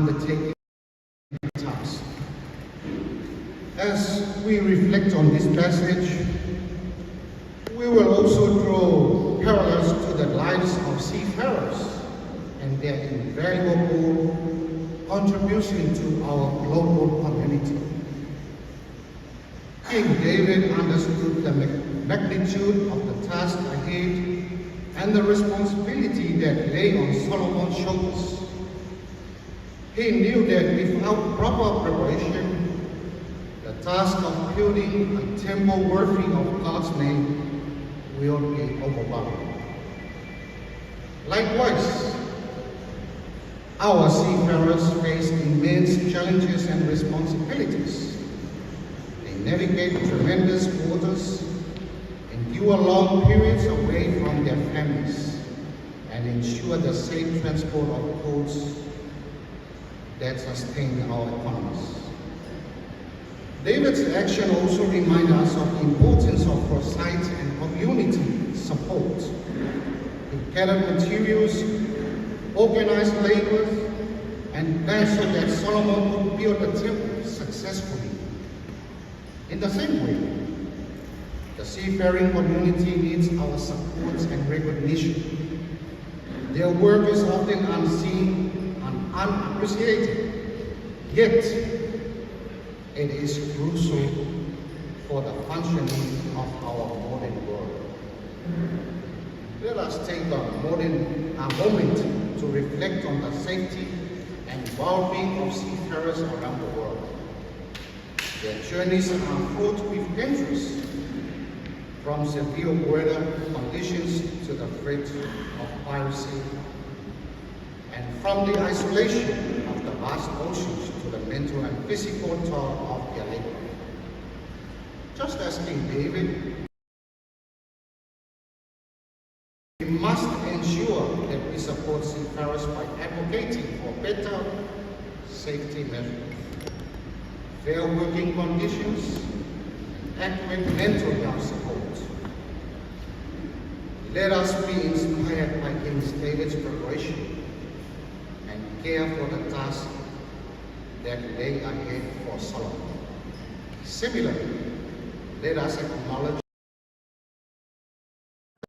undertaking the task. As we reflect on this passage, we will also draw parallels to the lives of seafarers and their invaluable contribution to our global community. King David understood the magnitude of the task ahead and the responsibility that lay on Solomon's shoulders. He knew that without proper preparation, the task of building a temple worthy of God's name will be overwhelming. Likewise, our seafarers face immense challenges and responsibilities. They navigate tremendous waters, endure long periods away from their families, and ensure the safe transport of goods that sustain our economies. David's action also reminds us of the importance of foresight and community support. He gathered materials, organized labor, and planned so that Solomon could build the temple successfully. In the same way, the seafaring community needs our support and recognition. Their work is often unseen and unappreciated, yet it is crucial for the functioning of our modern world. Let us take a moment to reflect on the safety and well-being of seafarers around the world. Their journeys are fraught with dangers, from severe weather conditions to the threat of piracy, and from the isolation of the vast oceans to the mental and physical toll of their labor. Just as King David, we must ensure that we support seafarers by advocating for better safety measures, fair working conditions, and adequate mental health support. Let us be inspired by King David's preparation and care for the task that lay ahead for Solomon. Similarly, let us acknowledge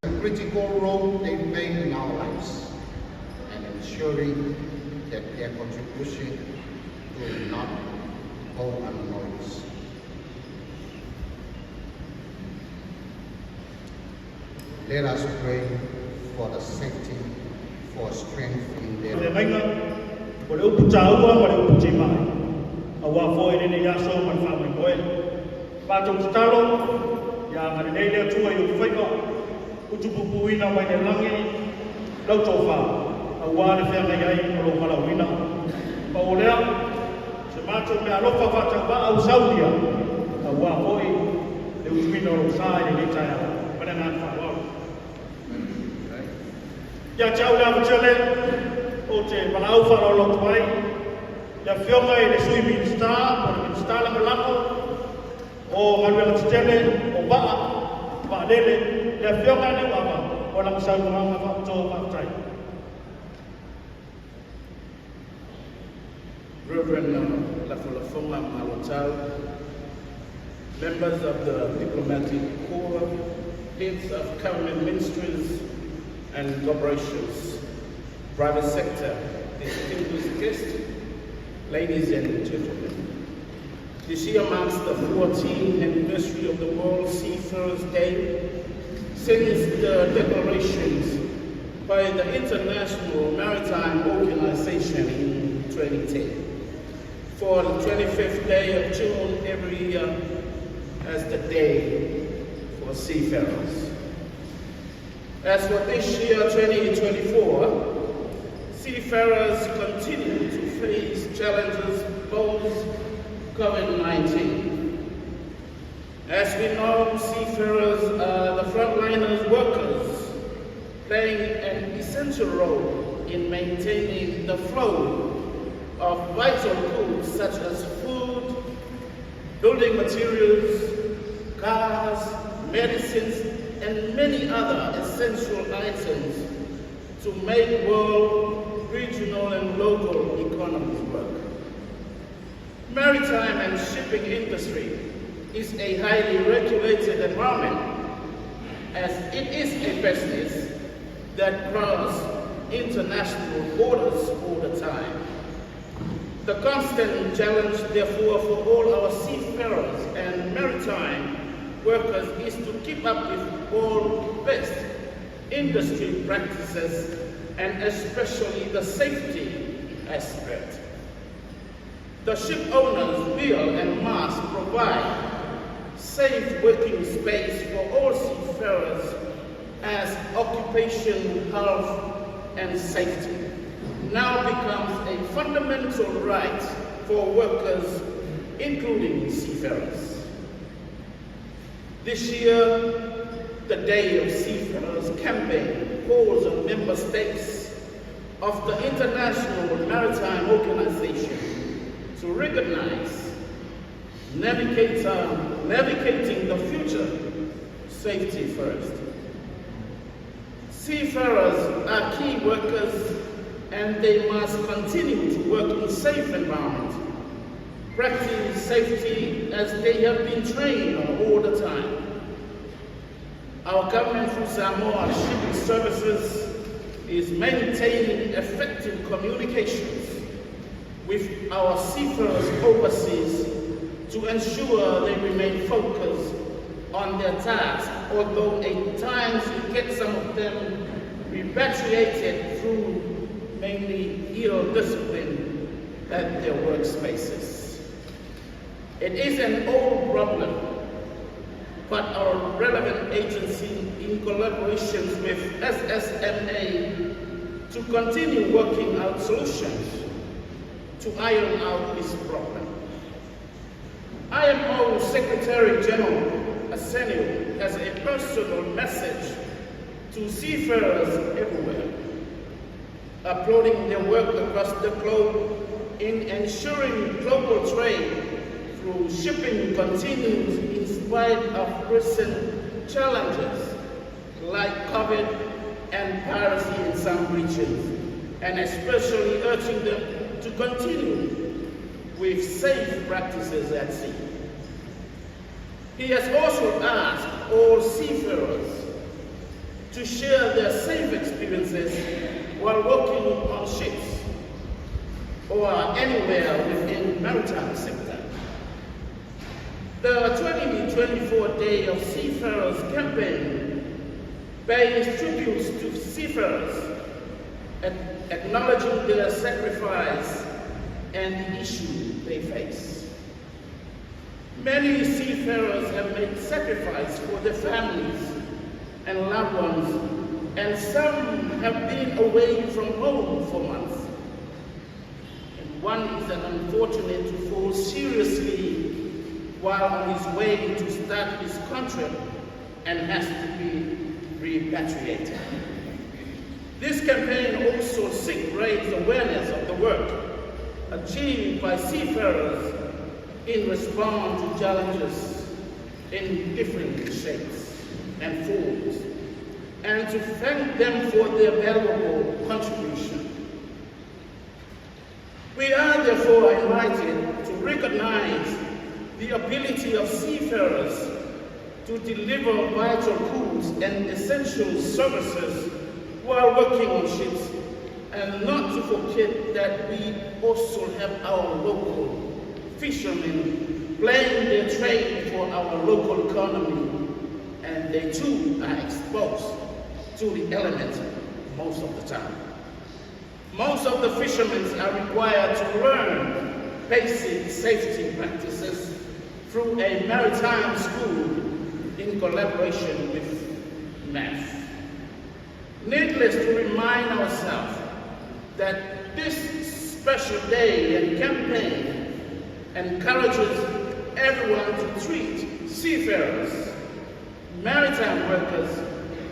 the critical role they play in our lives and ensuring that their contribution will not go unnoticed. Let us pray for the safety, for strength in their Ya chau la bchale o che palau faro lo twai ya fionga ile sui minsta por minsta la melako o ngalwe mtele o ba lele ya fionga ne baba o la msau mama fa to ma trai. Reverend Lafulafonga Malotal, members of the diplomatic corps, heads of government ministries and corporations, private sector, distinguished guests, ladies and gentlemen. This year marks the 14th anniversary of the World Seafarers Day since the declarations by the International Maritime Organization in 2010 for the 25th day of June every year as the Day for Seafarers. As for this year, 2024, seafarers continue to face challenges posed COVID-19. As we know, seafarers are the frontliners workers, playing an essential role in maintaining the flow of vital goods such as food, building materials, cars, medicines, and many other essential items to make world, regional, and local economies work. Maritime and shipping industry is a highly regulated environment, as it is a business that crosses international borders all the time. The constant challenge, therefore, for all our seafarers and maritime workers is to keep up with all best industry practices, and especially the safety aspect. The ship owners will and must provide safe working space for all seafarers, as occupational health and safety now becomes a fundamental right for workers, including seafarers. This year, the Day of Seafarers campaign calls on member states of the International Maritime Organization to recognize navigating the future safety first. Seafarers are key workers, and they must continue to work in safe environments, practice safety as they have been trained on all the time. Our government through Samoa Shipping Services is maintaining effective communications with our seafarers overseas to ensure they remain focused on their tasks, although at times you get some of them repatriated through mainly ill discipline at their workspaces. It is an old problem, but our relevant agency, in collaboration with SSMA, to continue working out solutions to iron out this problem. IMO Secretary General Arsenio has a personal message to seafarers everywhere, applauding their work across the globe in ensuring global trade through shipping continues in spite of recent challenges like COVID and piracy in some regions, and especially urging them to continue with safe practices at sea. He has also asked all seafarers to share their safe experiences while working on ships or anywhere within maritime sector. The 2024 Day of Seafarers campaign pays tributes to seafarers, acknowledging their sacrifice and the issue they face. Many seafarers have made sacrifice for their families and loved ones, and some have been away from home for months. And one is unfortunate to fall seriously while on his way to start his contract and has to be repatriated. This campaign also seeks to raise awareness of the work achieved by seafarers in response to challenges in different shapes and forms, and to thank them for their valuable contribution. We are therefore invited to recognize the ability of seafarers to deliver vital goods and essential services while working on ships, and not to forget that we also have our local fishermen playing their trade for our local economy, and they too are exposed to the element most of the time. Most of the fishermen are required to learn basic safety practices through a maritime school in collaboration with MAF. Needless to remind ourselves that this special day and campaign encourages everyone to treat seafarers, maritime workers,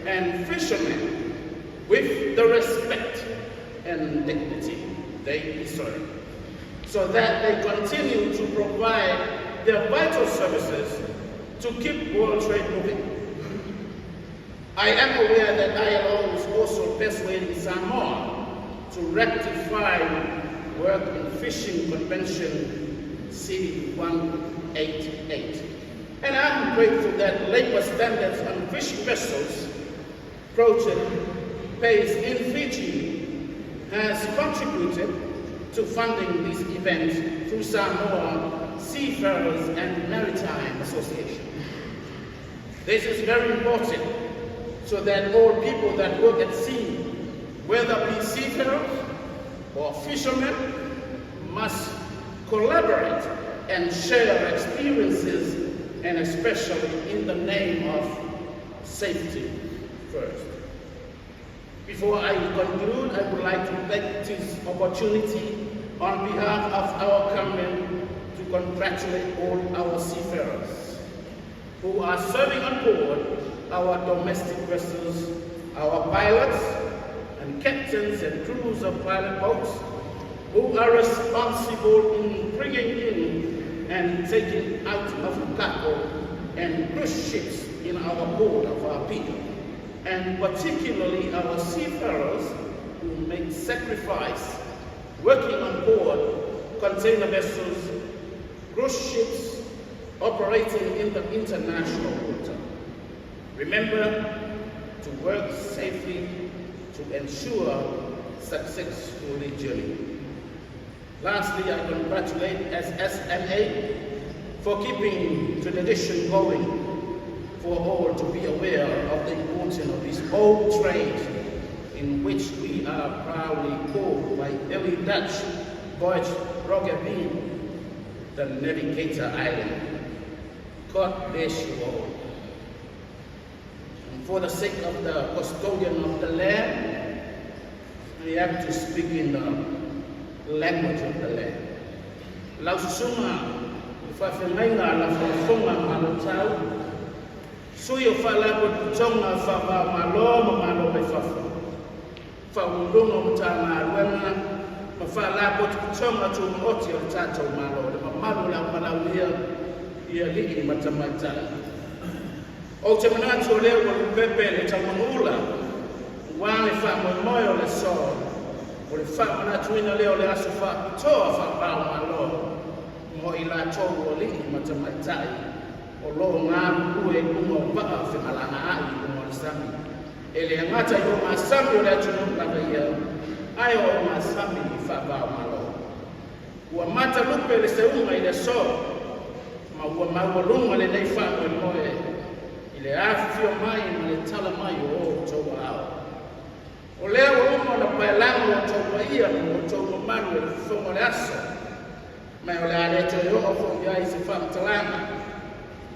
and fishermen with the respect and dignity they deserve, so that they continue to provide their vital services to keep world trade moving. I am aware that ILO is also persuading Samoa to ratify work in fishing convention C188. And I'm grateful that Labour Standards on Fishing Vessels project based in Fiji has contributed to funding this event through Samoa Seafarers and Maritime Association. This is very important so that all people that work at sea, whether be seafarers or fishermen, must collaborate and share experiences, and especially in the name of safety first. Before I conclude, I would like to take this opportunity on behalf of our government to congratulate all our seafarers who are serving on board our domestic vessels, our pilots and captains and crews of pilot boats who are responsible in bringing in and taking out of cargo and cruise ships in our port of our people, and particularly our seafarers who make sacrifice working on board container vessels, cruise ships operating in the international water. Remember to work safely to ensure successful journey. Lastly, I congratulate SSMA for keeping the tradition going, for all to be aware of the importance of this old trade in which we are proudly called by early Dutch voyage Roger Bean, the Navigator Island. God bless you all. And for the sake of the custodian of the land, we have to speak in the language of the land. Laususuma, whawhengainga la whawhonga malotau, sui o whalabut tonga whawa malo malo me whawha. Whawulunga mtanga aruenga, ma whalabut tonga tu moti o tātou malo, ma malu lau malaulia ia liki matamaitai. O te manatu o leo walu pepe le taumangula, wale whamoimoio le soa, o le whamanatuina leo le aso whapitoa whapau malo, mo i la tōru o liki matamaitai, o lo ngā kue kunga o paa whengalanga ai o ngā sami. E le angata i o ngā sami o le atunu langa ia, ai o ngā sami i whapau malo. Ua mata lupe le seunga i le soa, ma ua maualunga le nei whanau moe, i le awhio mai ma le tala mai o tōua ao. O leo uma na paelango o tōua ia o tōua manu e whongo le aso, mai o le areto e o whongo ia i se whamatalanga,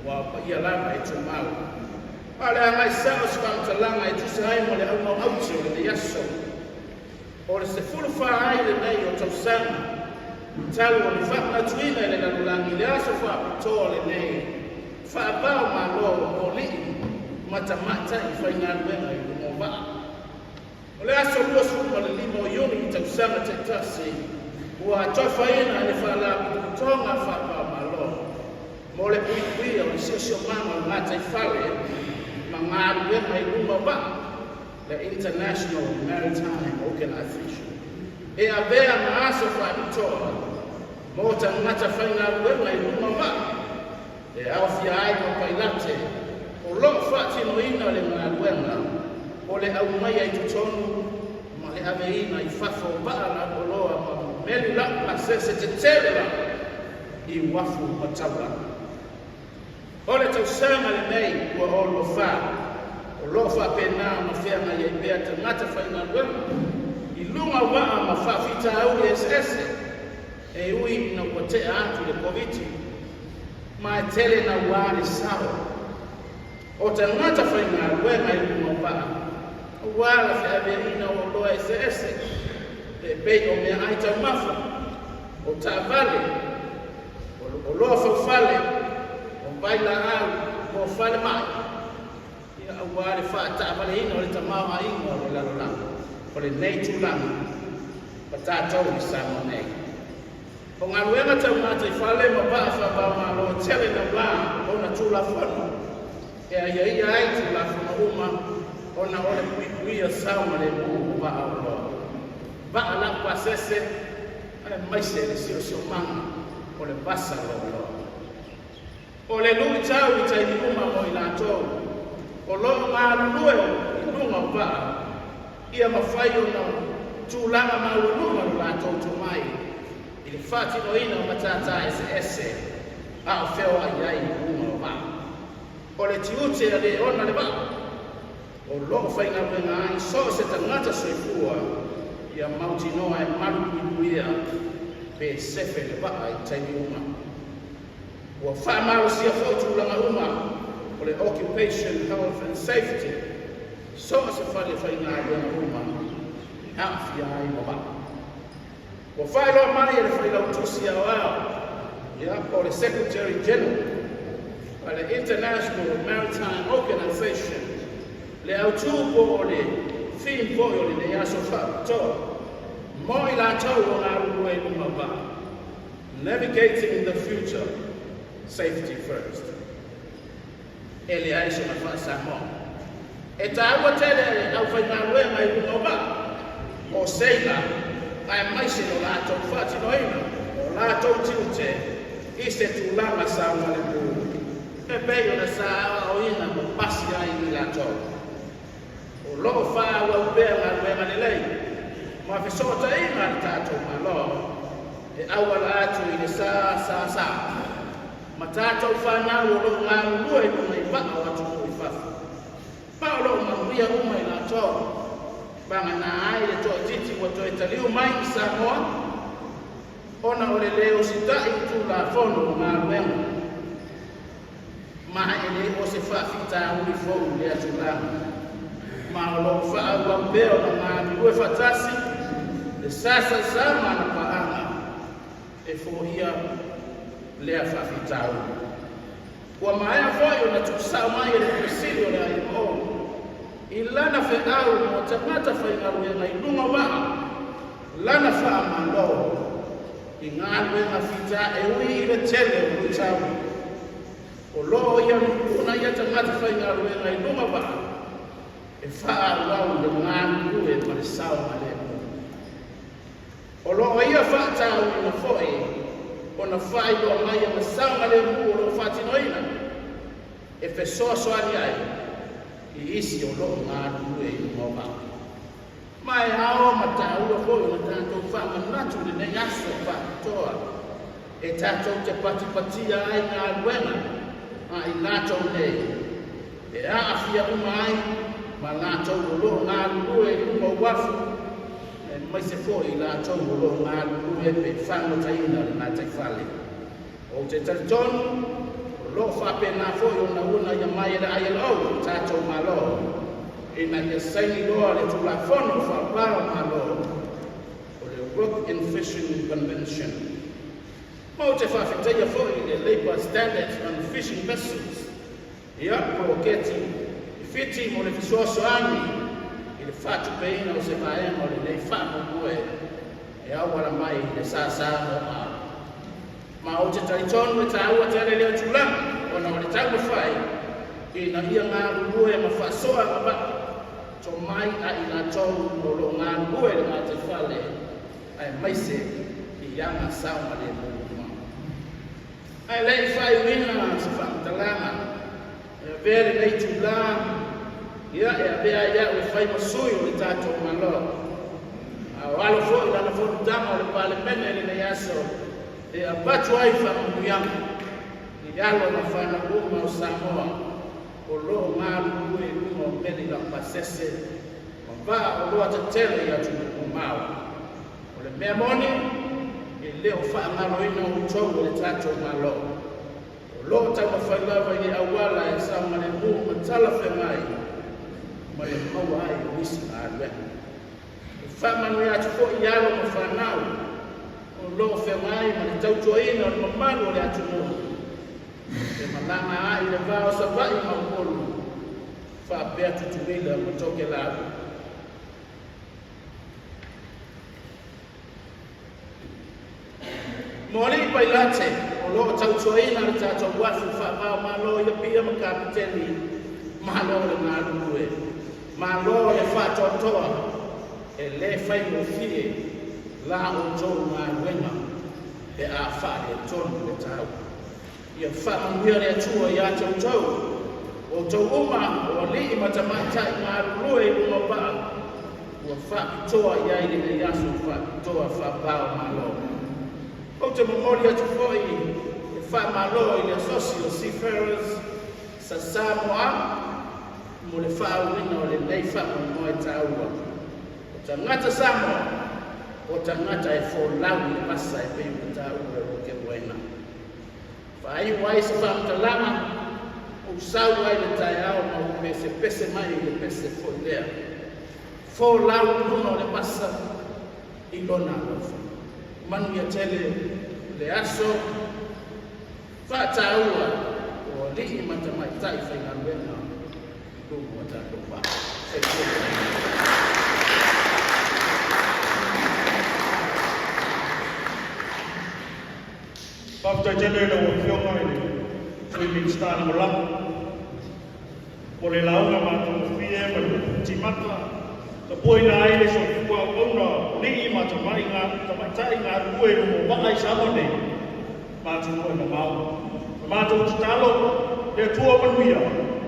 wa pa ia langa e tō mau. A le angai sao se whamatalanga e tūse ai mo le au auti o le aso. O le se fulu wha ai le nei o tō sanga, tau o le whamanatuina e le lalulangi le aso whapitoa le nei, whaapau malo o lii, matamata i whaingaruenga i rumo waa. O le aso luasu ma le limo iuni i tau sanga te tasi, ua atofaina le whaalaputonga whaapau malo. Mo le puikuia o le sio mama o ngata i whale, ma ngaruenga i rumo waa, the International Maritime Organization. E a vea ma aso whaapitoa, mo ta ngata whaingaruenga i rumo waa, e awhia ai mo pailate, o lo whaatino ina le ngaruenga, o le au mai ai tutonu, ma le aveina i whafo baala o loa ma meli la pasese te terera i wafu matawa. O le tausanga le nei ua o lo wha, o lo wha pena ma whianga i bea te ngata whaingaruenga, i lunga waa ma whawhita au le ese, e ui na ua te atu le koviti, ma e tele na wāre sao. O te ngata whaingaruenga i lunga waa, o wāra whiaverina o loa ese, e pei o mea ai tau mafa, o tā vale, o loa whawhale, o baila au, o whale mai. Ia au wāre wha tā vale ina o le tamau a inga o le lalolanga, o le nei tūlanga, pa tātou i sāmo nei. O ngā ruenga tau ngāta i whale ma paa whapau ma lo tele na wā o na tūla whanu. E a ia ai tūla whana uma o na ole puikuia sauma le mūku wā au loa. Wā ala pasese, ai maise le sio manga, o o le pasa lo. O le lui tau I tai uma mo I lātou. O lo ngā lue I lunga wā. Ia mawhai o na tūlanga maulunga o lātou tu mai. I le whātino ina o matata ese. A o whewa iai I lunga wā. O le tiute a le ona le wā. O lo whainga wenga ai so se tangata soifua. Ia mauti noa e maru inuia. Pe sefe le wā I tai uma. Ua whaamaro sia whautulanga uma o le occupation, health and safety. So se whale whainga wenga uma. Hawhia ai mawa. Ua whaeloa mai e le whailau tusi au au. O le Secretary General o le International Maritime Organization. Le autupo o le fin po o le neaso whaatoa. Mo I lātou o ngā rurue uma wā. Navigating in the future. Safety first. Ele aisha na fasa mo. E tāua tele au whainga rue mai runga wā. O seila, ai maise no lātou whātino ina. O lātou tiute, I se tūlanga sa wale pū. E peio na sa awa o ina mo pasi ai I lātou. O loo wha wa upea ngā rue manelei. Ma whesota ina ni tātou ma lo. E awa lātou I le sa. Matata ufana lo ngā rue kuna I waka watu ko I whafu. Paulo manuia uma I lātou. Banga na ai le toa titi wa toi taliu mai I Samoa. Ona o le leo si tai tu la fono ngā ruenga. Maha ele o se whawhita uri fono le atu lama. Ma o lo wha wambeo na ngā rue whatasi. Le sasa sama na paanga. E fohia lea whawhitau. Ua maea whai o na tukusau mai e le presili o le ai o. I lana whe au mo tamata whainga ruenga I lunga waa. Lana wha amalo. I ngā ruenga whita e ui I le tele o rutau. O loo ia nukuna ia tamata whainga ruenga I lunga waa. E wha au le ngā rue ma le sao ma le mo. O loo ia wha tau I na whoi. O na whai loa mai a masanga le mu o lo whatinoina. E whesoa soani ai. I isi o lo ngā rue I mōma. Mai ao mata ua hoi o na tātou whamanatu le nei aso whakatoa. E tātou te patipatia ai ngā ruenga. A I lātou nei. E aafia uma ai. Ma lātou o lo ngā rue I uma wafu. Mai se fo I lātou o lo ngā rue pe whangotaina le ngā te whale. O te taritonu, o lo whape nā fo I o na una ia mai era ai lau, tātou malo. E na ia saini loa le tula whono whapao malo. O le Work in Fishing Convention. Mo te whawheteia fo I le Labour Standards on Fishing Vessels. Ia po keti, I whiti mo le fisoasoani. I le whātu peina o se maenga o le nei whāmukue e awara mai le sāsā o a. Ma o te taritonu e tāua te ale leo tūlanga o na o le tau whai I na ia ngā rurue ma whasoa ma ba. To mai a I lātou o lo ngā rurue le ngā te whale ai maise I ianga sauma le mōruma. Ai lei whai wina se whakatalanga e vere nei tūlanga. Ia e abea ia o whai masui o le tātou malo. A walo fo I lana fo tama o le pale mene le nei aso. E a batu ai whamunuyama. I alo na whana uma o Samoa. O lo ngā rurue uma o meni la pasese. O wā o loa te tele I atu o mau. O le mea moni. E leo whaangaroina o tau o le tātou malo. O lo tau whailawa I awala e sauma le mu ma tala whengai. Ma e maua ai o isi ngā ruenga. E whamanu e atu fo I alo ma whanau. O lo whengai ma le tautuaina o le mamanu o le atu mua. E malanga ai le vāo sa vai ma upolu. Whapea tutuila ma toke labu. Mōni I pai late, o lo tautuaina le tātou wafu whapao ma lo I pia ma kapiteni. Ma lo le ngā rurue. Ma lo le whatotoa. E le whai o fie. La o tō ngā ruenga. e a wha le tonu le tau. Ia wha manuia le atua i a tau o tau uma o li i matamata i ngā rurue i runga paa. Ua wha pitoa i aile le yasu wha pitoa wha pao malo. O te mamori atu foi e wha malo i le asosi o Seafarers sa Samoa mo le wha uina o le nei wha mo e taua. O ta ngata Samoa o ta ngata e fo lau le pasa e pei o taua o ke waina. Wha ai wai sa wha mtalama o sau ai le tai ao ma o me se pese mai le pese fo lea. Fo lau luna o le pasa i lona alofa. Manu ia tele le aso wha taua o li i matamai tai whainga luenga lumu o tātou wha. Paftai tele le o whionga i le swimming star na malang. O le launga mātou whie ma le timata. Ka poina ai le so kua ona li i matamai ngā tamaitai ngā rue rumo waka i samone. Mātou noe na mau. Mātou titalo le tua manuia.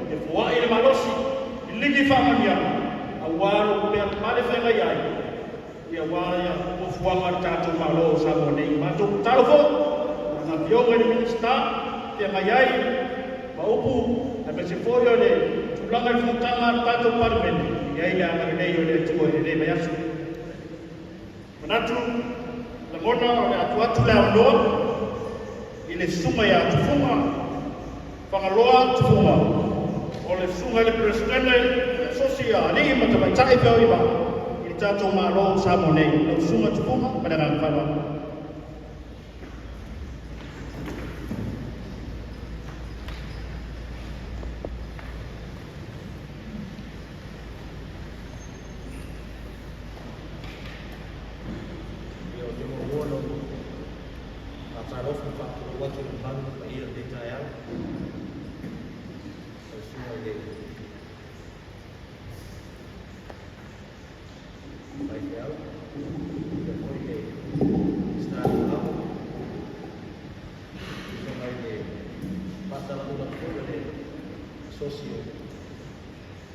E fua i le malosi. I ligi whamania. A wāro mea male whenga iai. Ia wāia o fuanga tātou malo samone. Mātou talo fo. Nga pionga ni minista. Ia ngai ai. Maupu. A me se fōio le tulanga i whutanga tātou parmeni. Ia ia ngare nei o le tua i le mai asu. Manatu. La mona o le atu le anoa. I le sunga ia tufunga. Whangaloa tufunga. O le sunga le presidente sosia ni matamaitai peo iwa. I tātou mālo Samonei. Le sunga tufunga. Mananga mwhawa.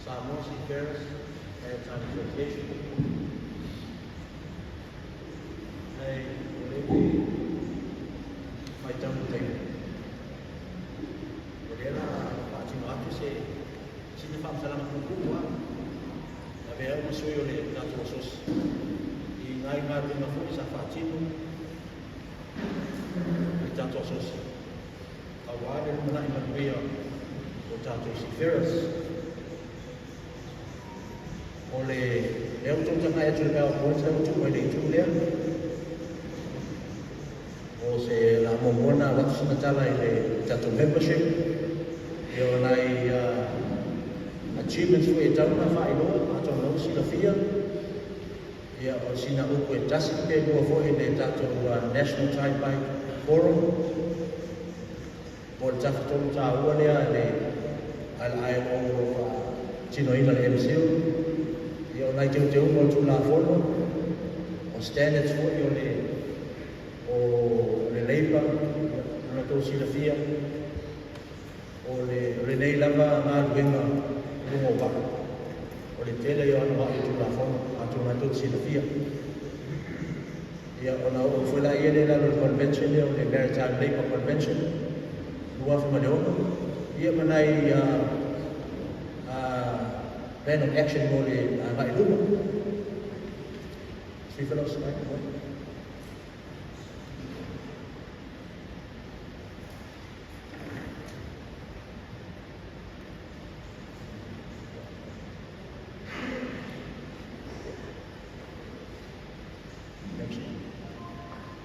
Samoa Seafarers Maritime Association. Nei, volete fai tanto tempo. Voleva farci un atto se ne fa un salam con Cuba. Aveva un suo le dato sos. I nai marri na fuori sa facino. I tanto sos. Aware na ina via o tanto Seafarers. O le tanga e tū mea o te tū mai nei tū lea. O se la momona watu sina tala i le tato membership. E o nai achievements fu e tauna wha i loa, ato nau sina fia. E o sina uku e tasi pe mua fo i le tato National Time Bike Forum. O le tato tonu tā ua lea le ai o tino ina le MCU. Io nai te umo tu la fono o standards for io le labor na to si la fia o le renei lava na venga umo ba o le tele io ana tu la fono atu na to si la fia ia ona o foi la ia la convention le Maritime Labour Convention lua fa mano ia manai plan of action mo le ngai luma. Si fellows like what?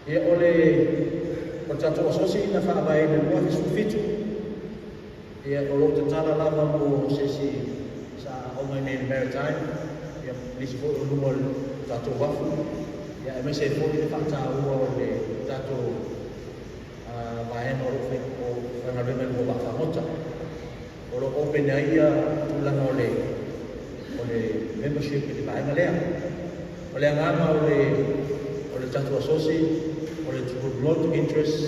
E ole o tato asosi na fa vai le mo fisu fitu. E o lo tala lava mo sesi o mai nei Maritime, ia nisi fo o luma tātou wafu, ia e mese fo i le whakata ua o le tātou vaena o rofe o whangareme lua waka mota. O lo open ai ia tūlanga o le membership i le vaena lea. O le angama o le tātou asosi, o to promote interests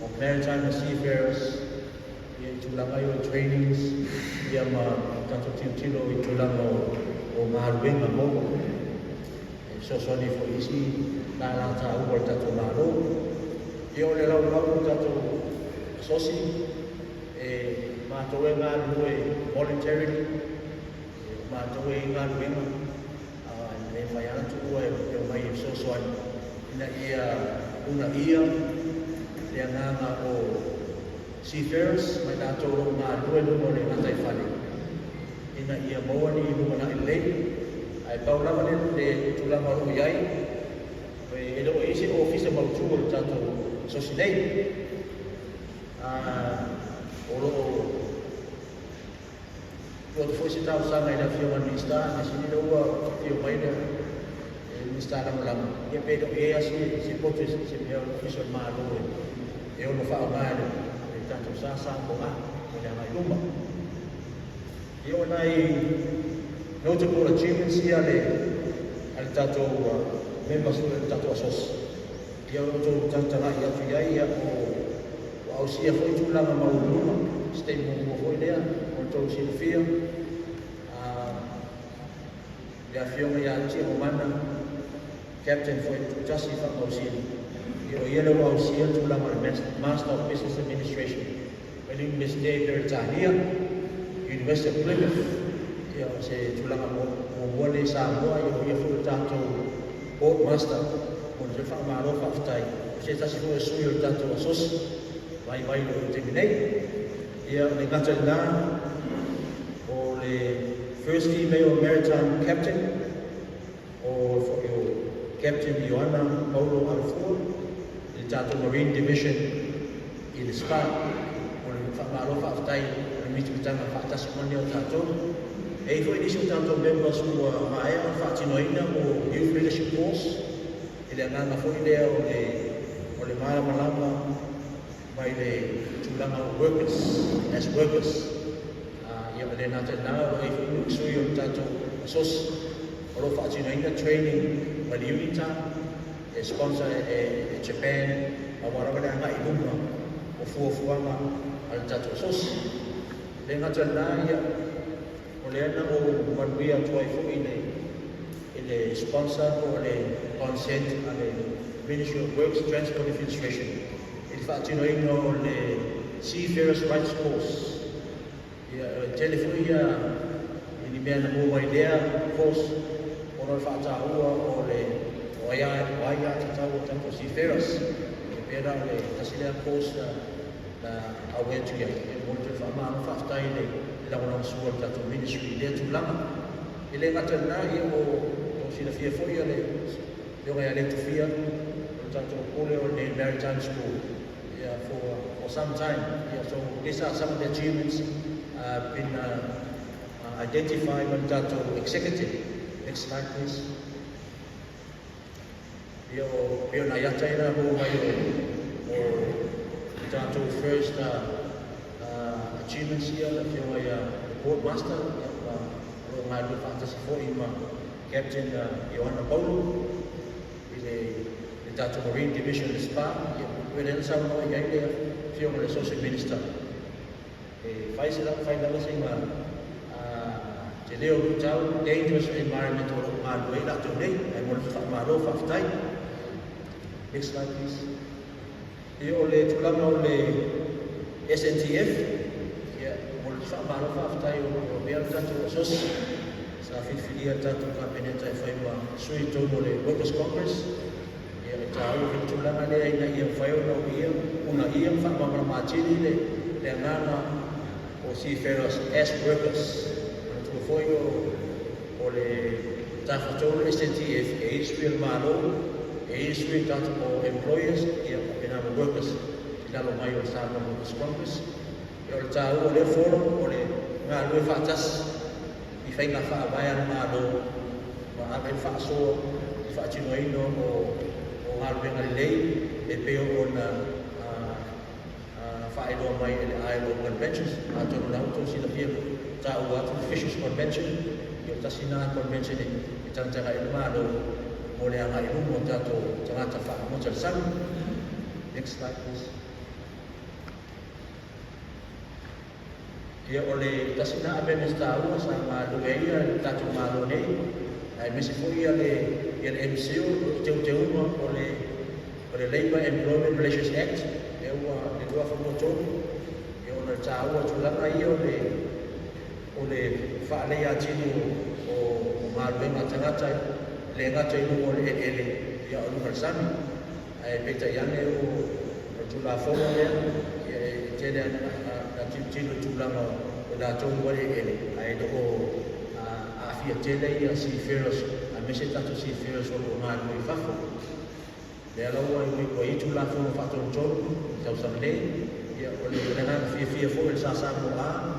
of maritime and seafarers, to langayo trainings, tato tilo I tulanga o maharuenga mo. So sorry for isi, na ta uwal tato malo. Yo le lau tato sosi, matoe ngā lue voluntarily, matoe ngā luenga, ne whai atu ua e mai e sosoan, ina una ia, le nganga o seafarers, mai tātou ngā lue lumo le ngatai whale. Ina ia moani I lumo na I lei, ai paulawa le tulanga o iai, e loo isi o ofisa mautu o tātou sosi nei. Ko foi se tau sa mai da fio ministra, na sini ua fio mai da ministra na malam. Ia pedo e asi se pote se me official malo. E o no fa mai da tanto sa ko a ko da mai lumba. Io nai notable achievements ia le al tato members del tato asos. Io to tantana ia o au sia foi tu lama mauluma, stay mo foi lea. Tau silfia, le afionga ia tia o mana, captain foi tasi wha mausili. I o iele wa ausia tulanga Master of Business Administration. When University of Tahia, University of Plymouth, ia se tulanga mo wale sa moa, i o ia fu tātou Port Master, o te wha maro whaftai. Se tasi fu e sui o tātou asos, mai o terminate. Ia le ngata nā, first female maritime captain, or for your Captain Ioana Paulo Alfur, the Tato Marine Division in the Spa, or the Whamarofa of Tai, and Mitutanga Fatasmonio Tato. A for initial Tato members who are Maya, Fatinoina, or Youth Leadership Course, in the Nanga Foidea, or the Mara Malama, by the Tulanga workers, as workers. Le nata na I fu sui o tato sos o fa ina training ma unita e sponsor e Japan a wara wala nga iluma o fu ama al tato sos le nata na ia o le na o manuia toi fu ile sponsor o le consent ale Ministry of Works Transport Administration il fa ina le Seafarers Rights Course. Telefonia ini biar nak buat idea course orang fakta o ia tahu tentang seafarers biar le hasilnya course na awal tu ya mungkin faham fakta ini dalam orang suruh tentang ministry dia tu lama ile kata na ia o sila fia foia le dia orang yang fia tentang oleh the maritime school yeah for some time yeah so these are some of the achievements been identified by Tato executive. Next slide, please. Yo na yata ina mo o Tato first achievements here. Yo Port Master. Yo ngai do fantasy for him. Captain Ioana Paulo. Ile Tato Marine Division of Spa. Yo then some mo ia ile. Yo mo Social Minister. Fai lama sing te leo tau dangerous environment o ma doi la tu nei ai mo fa maro fa ftai. Next slide please. E o le tulama o le SNTF ya mo fa maro fa ftai o bea tatu sos sa filia tatu ka peneta fai ma sui to mo le Workers Congress ya tau tulama le ina ia fai o ia una ia fa ma ma chini le ngana seafarers as workers. To foi o le tafatolo SNTF e Israel malo e Israel tanto o employers e a workers. Lalo mai o Estado Workers Congress. E o tau o le forum o le ngā lue fatas I whainga whaabaya malo ma amen whaaso I whaatinoino o ngā lue ngalilei e peo o na whaeroa mai e le ILO Conventions, a tonu nau tō sila pia tā ua atu Fishers Convention, I o tasina Convention e tangtanga e lumaro o le anga I lumo tātou tangata whaamota le sangu, Next slide, please. Ia ole tasina abe mesta ua sa malueia tatu malone ai mesi fu ia le MCU teu ole Labor Employment Relations Act e ua le dua fa mo tonu e ona taua tulanga ia ole fa le ia tinu o maluenga tangata le ngata inu ole ele ia onu harsami ai peta yane o tula fomo le e tele na tino tulanga o la tonu ole ele ai do a fia tele ia si feros a mese tatu si feros o malu i fafo le ala ua i ko i tula fomo fato tonu tau samle ia ole na fia fo el sasa mo a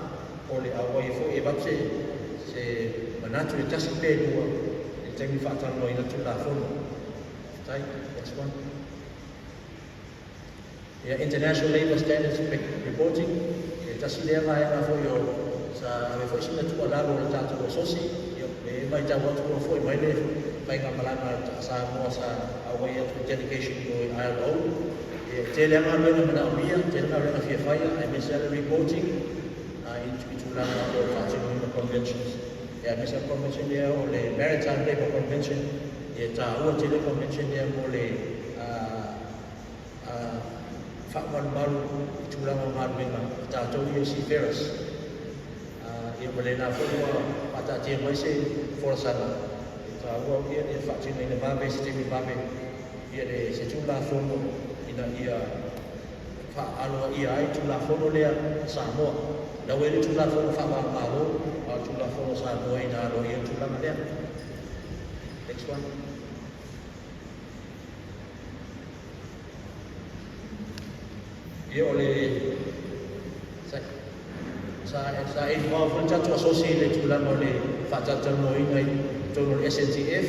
ole awa i fo e batse se manatu i tasi pe lua i tengi whaatano i na tula fono. Tai, next one. Ia International Labour Standards Reporting, e tasi lea mai na fo yo sa ave fo sina tua lalo na tatu o sosi, e mai tau atu o fo i mai le mai ngā malanga sa moa sa awa i atu dedication o i ILO. E te lea ngā luenga mana o mia, te lea ngā luenga fia whaia, e me salary reporting, i tulanga o Whaatino Conventions. Ya mesa convention dia oleh Maritime Labour Convention, ia tahu tele convention dia oleh fakwan baru tulang malu memang tahu ia si Ferris. Ia boleh nafsu mata dia masih forasana. Tahu ia vaksin ini babe sistem babe ia de sejumlah fomo ina ia fa alo ia itulah fomo dia Samoa. Dah wei itulah fomo fa malu. Tula fono sa boy na ro ia tula ma dia. Next one. Ia ole sa involve pun catu associate tula ole faca tano ingai tolo SNCF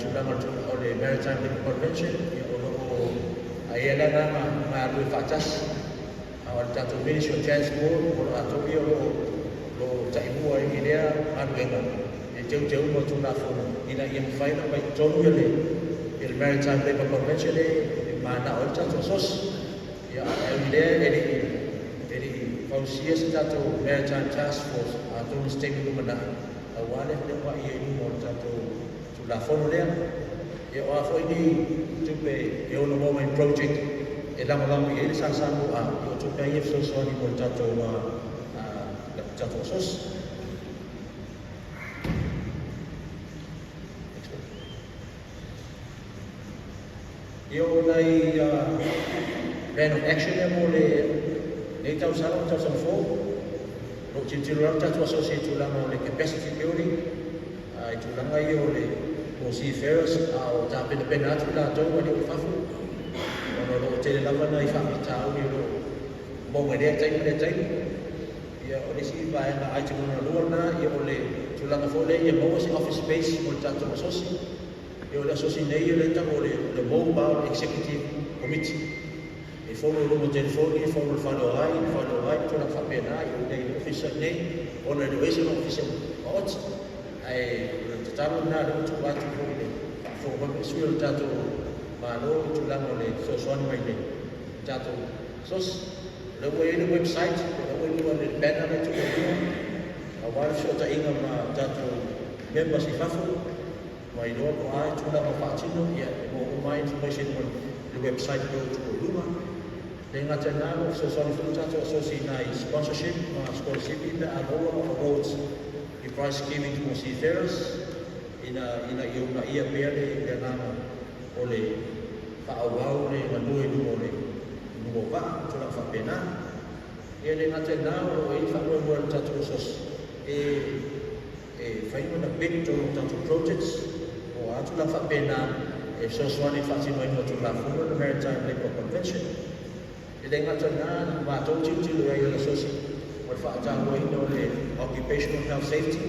tula ole Maritime Labour Convention ia ono ia lana ma ru facas awal catu Ministry of Transport or atobio lo taimua i lea anuenga e teu mo tuna fono ina ia mwhaina mai tonu ele Maritime Labour Convention e mana o tato sos ia e lea ele pausia se tato Maritime Task Force a tonu stemi lumana a wale le wa ia i mo tato tuna fono lea e o a foi ni tupe e ono moment project e lama i ele sansamu a o tupe i so so ni mo tato sos. Ia nai plan of action e mo le tau sala tau sa fo lo titulu ra tau associate tu lama le capacity building ai tu langa i o le o si Ferris o ta pena tu la tau ni o fafu ono lo tele lava nai fa tau ni lo mo ngere tai ia ole si vai na ai tunu lorna ia ole tulanga fole ia mo si office space mo tato sosi ia ole sosi nei le ta ole le mobile executive committee e folo lo telefoni e folo falo ai tuna fa pena ia nei office nei ole le wese no office ot ai tatamu na le tu watu fole fo mo suo tato malo tulanga le so son mai le tato sos le website le banner itu awal shota inga ma tatu members i fafu mai do ko ai tula ma Whaatino ia mo mai information on the website go to luma le ngata na so fu tatu associate na sponsorship scholarship in the awards the prize giving to si Ferris ina ia pele le nama ole fa awau le manui du ole mo ba tula fa pena ia le ngata nao e whanua mua tatu sos whainua na big to tatu projects o atu la whapena e soswani whatino ino tu la fuma na Maritime Labour Convention e le ngata na mātou tiutilu ai la sosi o whaatangua ino le occupational health safety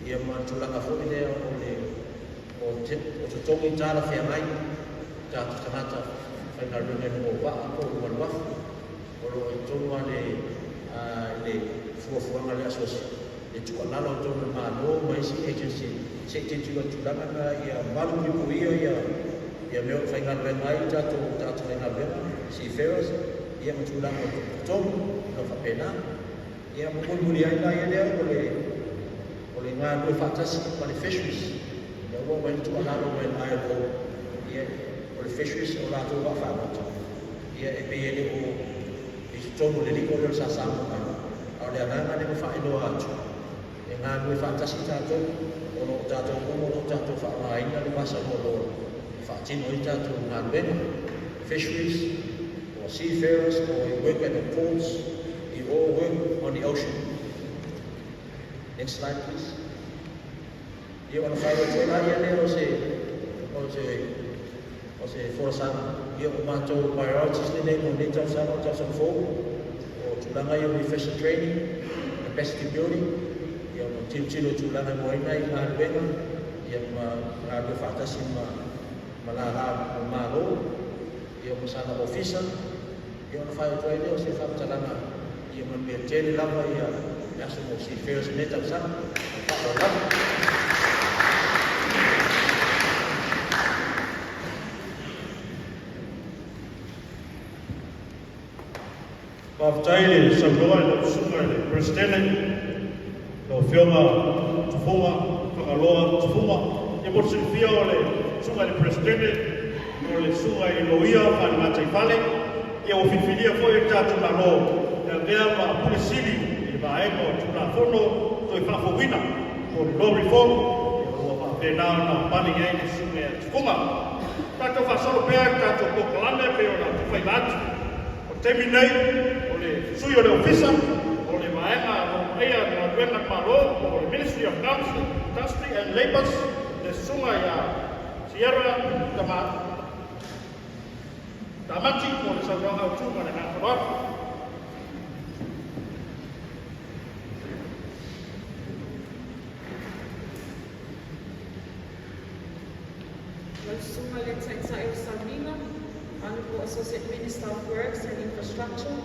ia mātulanga fumi lea o tutongi tāla whea mai tātu tanata whaina runga mo waa ko wafu olo tonu le fuafuanga le asosi e tualala o tonu malo mai si agency se te tula tulanga ia malu pipu ia ia meo whainga wenga i tātou whainga wenga, seafarers, ia matulanga tonu, no whapena, ia mukuri ai la ia lea o le ngā nui whatasi pa le fisheries, ia ua wen tuaharo wen ILO, ia o le fisheries o lātou wa whamata, ia e pei ele o i tonu le liko leo sa samu mai, au le ananga le whainoa atu, e ngā nui whatasi tātou, o tātou kongo o tātou whaamaina le masa mo lo whaatino i tātou ngā wenga, fisheries, or seafarers, or work at the ports, you all work on the ocean. Next slide, please. You want to find out what I say for some you want to priorities the name of NATO 2004 or tulanga yung refresher training, capacity building, yung tilo tulanga mo ay nalwenga, yung nalwafatasin malala malo, yung sana officer, yung fire trainer si Fabtalanga, yung military lava ya nasa mo si First Native sa Whaftaile, Samoa, le Sunga, le Prestene, no whionga, tufonga, whakaloa, tufonga, e mo sinfia o le Sunga le Prestene, no le Sunga i loia, whani matai pale, e o whiwhiria fo e tātu la lo, e mea ma pulisili, e ma eko tuna whono, toi whawhawina, o le law reform, e o whawhenao na pali ngai le Sunga e tufonga. Tātou whasolo pēr, tātou kokalane, pēo na tuwhai matu, temi nei, o le sui o le ofisa, o le maenga o eia na duenga paro, o le Ministry of Council, Industry and Labours, le sunga ia Sierra Tamati, o le sauranga o tūma le ngāwhara. Sunga le Tainsaio Salminga, Honorable Associate Minister of Works and Infrastructure,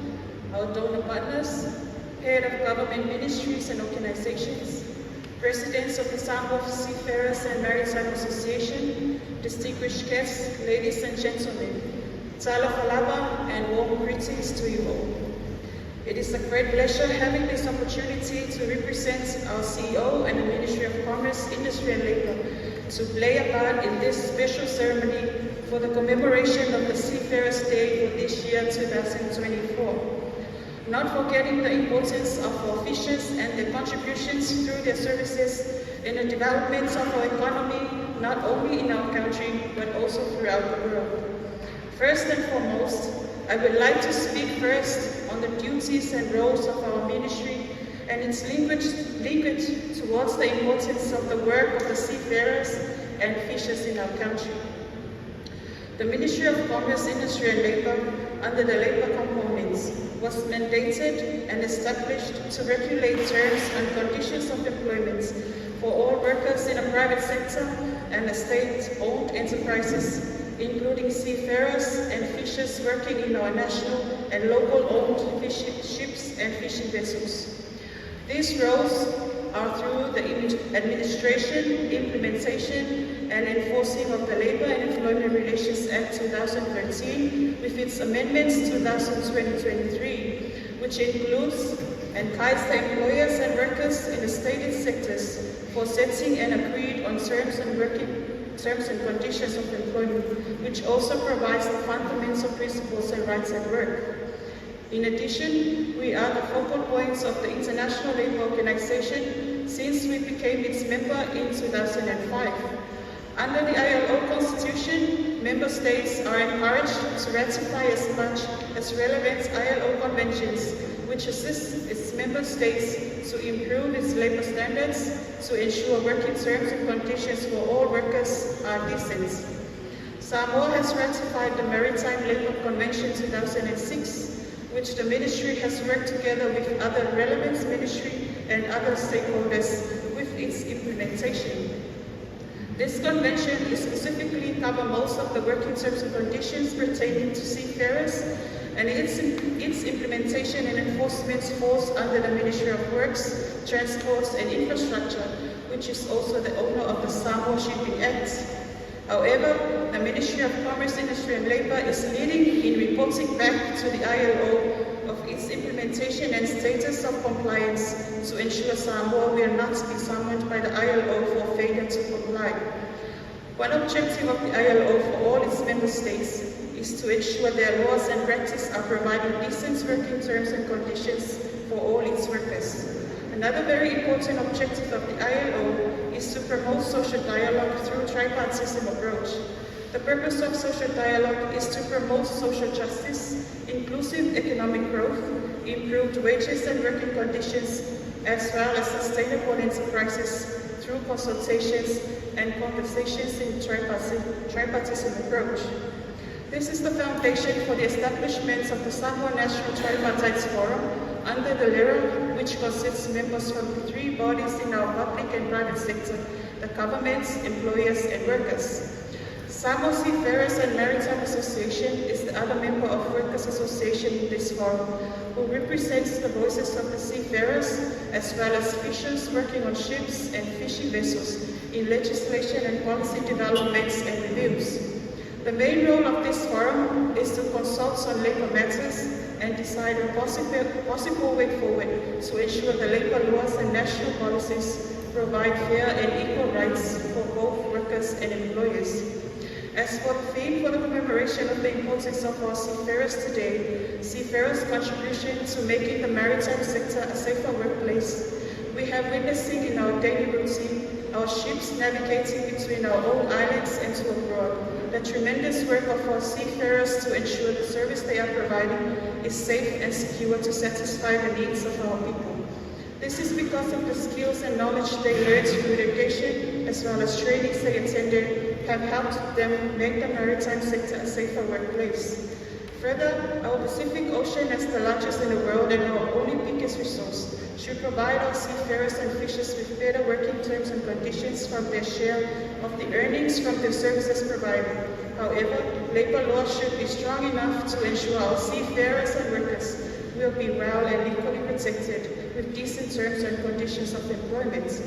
our donor partners, Head of Government Ministries and Organizations, Presidents of the Samoa Seafarers and Maritime Association, distinguished guests, ladies and gentlemen, Tala Falaba and warm greetings to you all. It is a great pleasure having this opportunity to represent our CEO and the Ministry of Commerce, Industry and Labour to play a part in this special ceremony for the commemoration of the Seafarers' Day for this year, 2024. Not forgetting the importance of our fishers and their contributions through their services in the development of our economy, not only in our country, but also throughout the world. First and foremost, I would like to speak first on the duties and roles of our ministry and its linkage towards the importance of the work of the seafarers and fishers in our country. The Ministry of Commerce, Industry and Labour, under the Labour Components, was mandated and established to regulate terms and conditions of employment for all workers in the private sector and the state-owned enterprises, including seafarers and fishers working in our national and local-owned ships and fishing vessels. These roles are through the administration, implementation, and enforcing of the Labour and Employment Relations Act 2013 with its amendments 2023, which includes and guides the employers and workers in the stated sectors for setting and agreed on terms and conditions of employment, which also provides the fundamental principles and rights at work. In addition, we are the focal points of the International Labour Organization since we became its member in 2005. Under the ILO Constitution, member states are encouraged to ratify as much as relevant ILO conventions, which assist its member states to improve its labour standards to ensure working terms and conditions for all workers are decent. Samoa has ratified the Maritime Labour Convention 2006, which the Ministry has worked together with other relevant ministry and other stakeholders with its implementation. This convention specifically covers most of the working terms and conditions pertaining to seafarers, and its implementation and enforcement falls under the Ministry of Works, Transport and Infrastructure, which is also the owner of the Samoa Shipping Act. However, the Ministry of Commerce, Industry and Labour is leading in reporting back to the ILO of its implementation and status of compliance to ensure Samoa will not be summoned by the ILO for failure to comply. One objective of the ILO for all its member states is to ensure their laws and practice are providing decent working terms and conditions for all its workers. Another very important objective of the ILO is to promote social dialogue through tripartism approach. The purpose of social dialogue is to promote social justice, inclusive economic growth, improved wages and working conditions, as well as sustainable enterprises through consultations and conversations in tripartism approach. This is the foundation for the establishment of the Samoa National Tripartite Forum under the LERA, which consists members from 3 bodies in our public and private sector, the government, employers and workers. Samoa Seafarers and Maritime Association is the other member of Workers Association in this forum, who represents the voices of the seafarers as well as fishers working on ships and fishing vessels in legislation and policy developments and reviews. The main role of this forum is to consult on labour matters and decide on possible way forward to ensure the labour laws and national policies provide fair and equal rights for both workers and employers. As for the theme for the commemoration of the importance of our seafarers today, seafarers' contribution to making the maritime sector a safer workplace, we have witnessing in our daily routine our ships navigating between our own islands and to abroad, the tremendous work of our seafarers to ensure the service they are providing is safe and secure to satisfy the needs of our people. This is because of the skills and knowledge they learned through education as well as trainings they attended have helped them make the maritime sector a safer workplace. Further, our Pacific Ocean, as the largest in the world and our only biggest resource, should provide our seafarers and fishers with better working terms and conditions from their share of the earnings from the services provided. However, labour laws should be strong enough to ensure our seafarers and workers will be well and equally protected with decent terms and conditions of employment.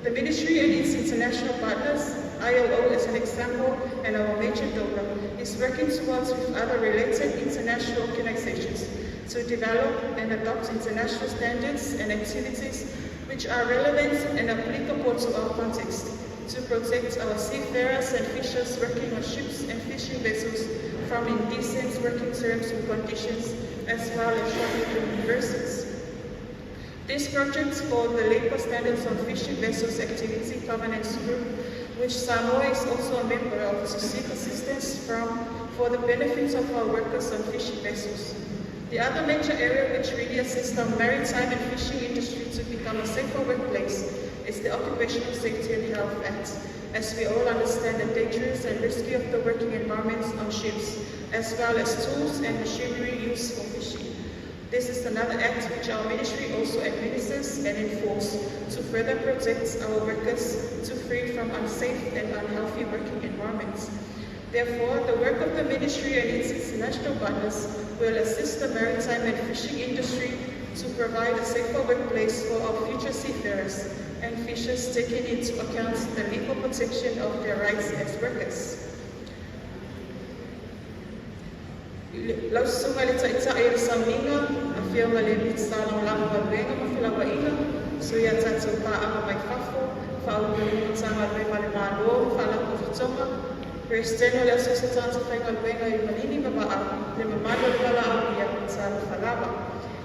The Ministry and its international partners, ILO as an example, and our major donor, is working towards with other related international organizations to develop and adopt international standards and activities which are relevant and applicable to our context to protect our seafarers and fishers working on ships and fishing vessels from indecent working terms and conditions as well as from reverses. This project called the Labour Standards on Fishing Vessels Activity Governance Group, which Samoa is also a member of, to seek assistance from for the benefit of our workers on fishing vessels. The other major area which really assists our maritime and fishing industry to become a safer workplace is the Occupational Safety and Health Act, as we all understand the dangerous and risky of the working environments on ships, as well as tools and machinery used for fishing. This is another act which our ministry also administers and enforces to further protect our workers to free from unsafe and unhealthy working environments. Therefore, the work of the ministry and its international partners will assist the maritime and fishing industry to provide a safer workplace for our future seafarers and fishers, taking into account the legal protection of their rights as workers. Lau sunga le taitai le sauninga, a whionga le mitsalang lama maluenga ma whilawaina, so ia tatou paa mai whafo, whaunga le mitanga lue male mālo, whalako fitonga, Presidente le Società Whaingaluenga i Manini Mawaa, le mamano le wala au ia mitala whalawa.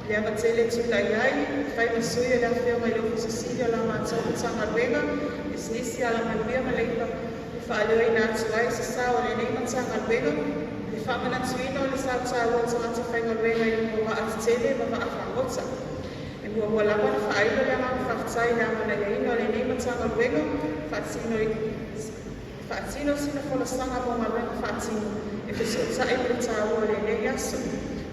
Le amatele tulai ai, whai masuia le awhia mai lofu Cecilia la mātou Tangaluenga, is nisi ala manuia maleipa, le whaaloi nā tuai sa sawa le neima Tangaluenga, le whamana tuino le sa tāua tangata Whaingaluenga i mua atatele ma whaafangota. E mua walawa le whaailo le ama whaftai le ama na iaino le neima Tangaluenga, Whaatino sina whola sanga mo marunga whaatino, e whiso tae le tāua le ne yaso.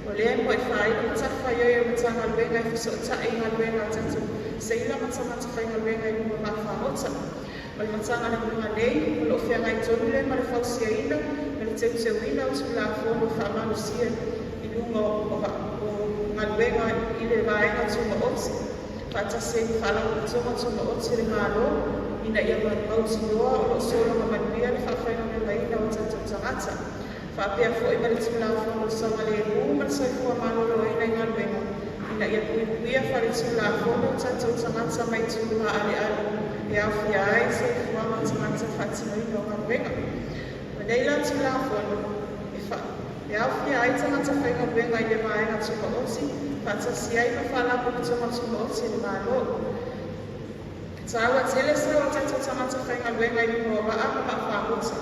O lea mo e whaino matawha ioia matanga luenga e whiso tae ngā luenga tatu, seila matanga whainga luenga i mua mawhahota. O le matanga na mga nei, o lo whia ngai tonu le mare whausia ina, me le teu teu ina o tu la whono whamanu sia i lunga o ngā luenga i le vaenga tunga oti. Whaatase i whala o tunga tunga oti le ngā lo, ina ia mautinoa o loo solonga manuia le whawhainga laina o tatou tangata. Whapea fwoi ma le tūlafono sama le ma le saifua malolo ina i ngaluenga. Ina ia puia whare tūlafono o tatou tangata mai tūluha ale ale. E awhia ai saifua ma tangata whatino ina o ngaluenga. Nei la tūlafono, e awhia ai tangata whainga luenga i le maenga tuka osi, whatasi ai ma whalapu ki tonga tuka osi le malo. Tāua tele sa o tatou tangata whainga luenga i mua wa ama ma whamuta.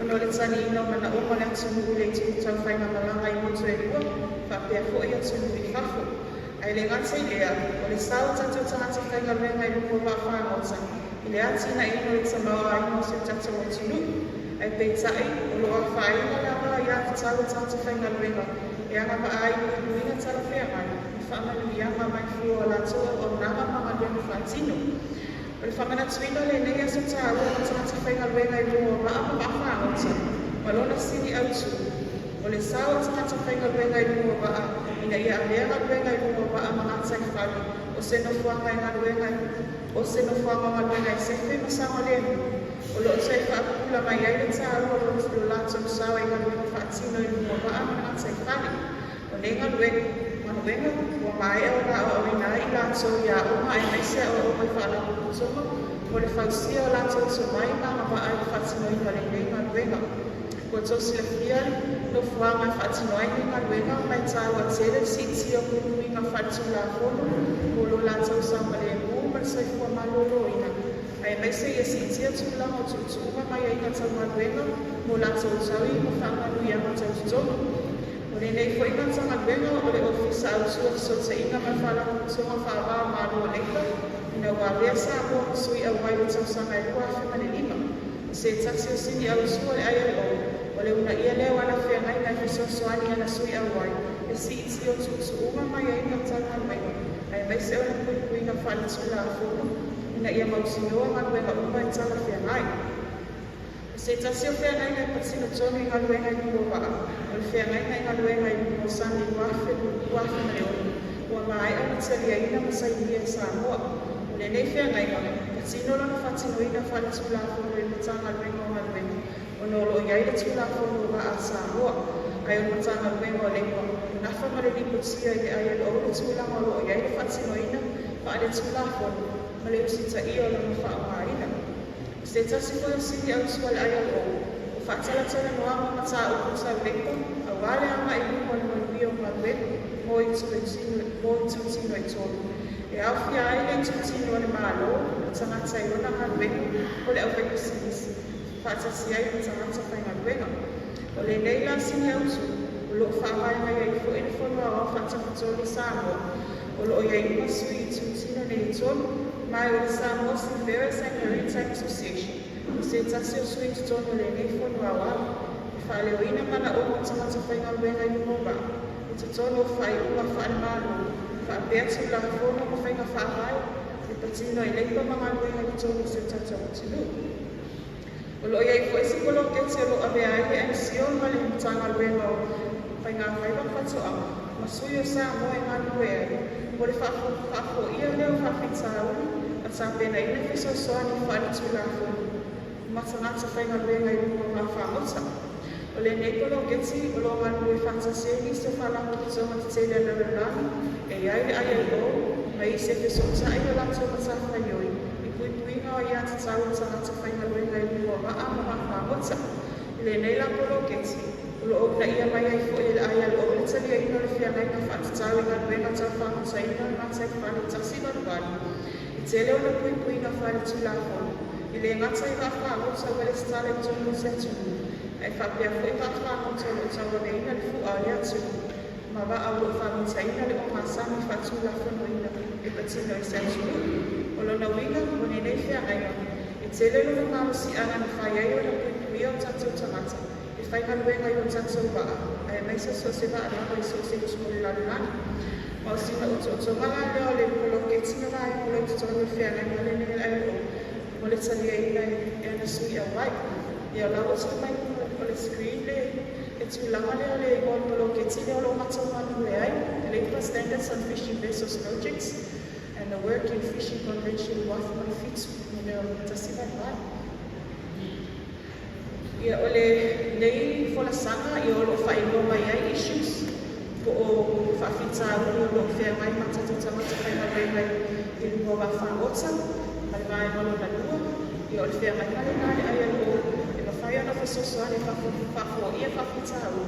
Ono le tani ina mana oma le atunu le tuku tau whainga malanga i motu e rua, whapea fo i atunu i whafo. Ai le ngata i lea, o le sa o tatou tangata whainga luenga i mua wa whamuta. I le atina ino le tamawa ino se tatou atunu. Ai peitai, o loa whainga le ama i ati tāua tangata whainga luenga. E anga ma ai i luinga tala whea mai. I whamanu i anga mai fua o la toa o nama mga luenga whatino. O le whamana tuina le nei aso tāua o tangata whainga luenga i mua ma ama ma whaangota. Malona sini autu. O le sao o tangata whainga luenga i mua ma a. Ina ia ameanga luenga i mua ma ama ngata i whali. O se no fuanga i ngā luenga i. O se no fuanga ngā luenga i sefe masama lenu. O loo tai whaapula mai ai le tāua o lo lātou sawa i ngā luenga whaatino i mua ma ama ngata i whali. O ne ngā luenga. Manuenga, ua mai au rā o ina i lātou ia oma e meise o mai whaalamu kutonga, o le whausia o lātou to mai mama ma ai whatino i pare nei manuenga. Kua tosi le whiari, no whuanga whatino ai ni manuenga, mai tāua tere siti o kuru i ngā whatu la whono, o lo lātou samare e mū, mai saifua malolo ina. Ai meise ia siti a tūlanga o tuutunga mai ai ngā tau manuenga, mo lātou taui mo whanganu i anga tau tutonga. O le nei fo ina tanga luenga o le ofisa au sua so te ina mai whala kutonga whawa mālua leika, ina wā lea sa mua sui au wai o tau sanga e kua whima le lima. Se taksi o sini au sua le aia o le una ia leo ana whea ngai nai fiso soani ana sui au wai, e si iti o tutu uma mai a ina tanga mai, ai mai se ona kui kui na whala tula a whono, ina ia mausinoa manuenga uma e tanga whea ngai. Se tasi o whea ngai ngai patino tonu i ngā luenga i mua waa, o le whea ngai ngai ngā luenga i mua sani wafe na leoni, ua mai au tali a ina masai nia e Samoa. O le nei whea ngai ngai, patino lana whatino ina whale tula whono i matanga luenga o ngā luenga, o nolo i aile tula whono wa a Samoa, ai o matanga luenga o lengua, nafa mare lipo tia i le aia le o le tula malo i aile whatino ina, pa ale tula whono, ma le usita i o lana wha ina. Se tasi koe sini au suale ai au o, o whaatala tala noama mata o kusa lepo, a wale ama i lumo le manuia o manuelu, mo i tūtino i tōnu. E au fia ai le tūtino le mālo, o tangata i ona manuelu, o le au wheku sinisi, whaatasi ai o tangata whai manuenga. O le neila sini au tu, o loo whaamai mai ai fo ene whanua o whaatapatoli Samoa, o loo iai masui i tūtino ne i tōnu, mai o le Samoa Seafarers and Maritime Association, o se tasi o sui tutono le nei whanua wa, e whaeleo ina mana o mo tangata whainga luenga i mua, e tutono o whai ua whae mano, whaapea tu la whono o whainga whaai, e patino i leipa mga luenga i tono se tata o tinu. O lo iai fo esi kolo kete lo abe ai e MCO ma le mtanga luenga o whainga whaiwa whatoa, ma sui o Samoa e ngā luenga, o le whafo ia leo whawhitauri, sa pena ina fiso soani whaani tula whono. Matangata whainga luenga i mua ngā whamota. O le nei kolo geti, o lo manu e whantaseni se whalango ki tonga te tele na rerani, e iai le aia i o, ma i se fiso tai o lato mata whaioi, i pui pui ngā o ia te tau tangata whainga luenga i mua maa ma ngā whamota. I le nei la kolo geti, o lo na ia mai ai fo i le aia o le tali a ino le whia ngai na whaatitau i ngā luenga tau whamota ina ngā tai whani tasi manuani. Tele ona pui pui na whare tula whono. I le ngata i whawhamota wale stale tunu se tunu. Ai whapea fo i whawhamota o tau ane ina le fua le atu. Ma wa au lo whamota ina le o ngā sami whatula whono ina e patino i se tunu. O lo na winga mo ne nei whea aina. I tele lo na mausi ana na whai ai o na pui pui o tatou tangata. I whainga luenga i o tatou waa. Ai meisa so se wa anako i so se tusmuri lalulani. Mausina o manga leo le polo ke tina mai polo te tono whea ngai male ne ai o mo le tali e ina e ana sui a wai. Ia lawa sa mai o le screen le e tu lama leo le o polo ke tina o lo matau manu le ai, le Labour Standards on Fishing Vessels Projects. and the Working Fishing Convention was fits in the Tasiva Bai. Ia ole nei fola sanga ia olo whaingo mai ai issues po o whawhita uri o lo whea mai matatu tamata whainga rei mai i rungo wa whaangota mai mai malo na lua ia ole whea mai nare nare ai alo e ma whai ana whasosoane whafo ia whawhita u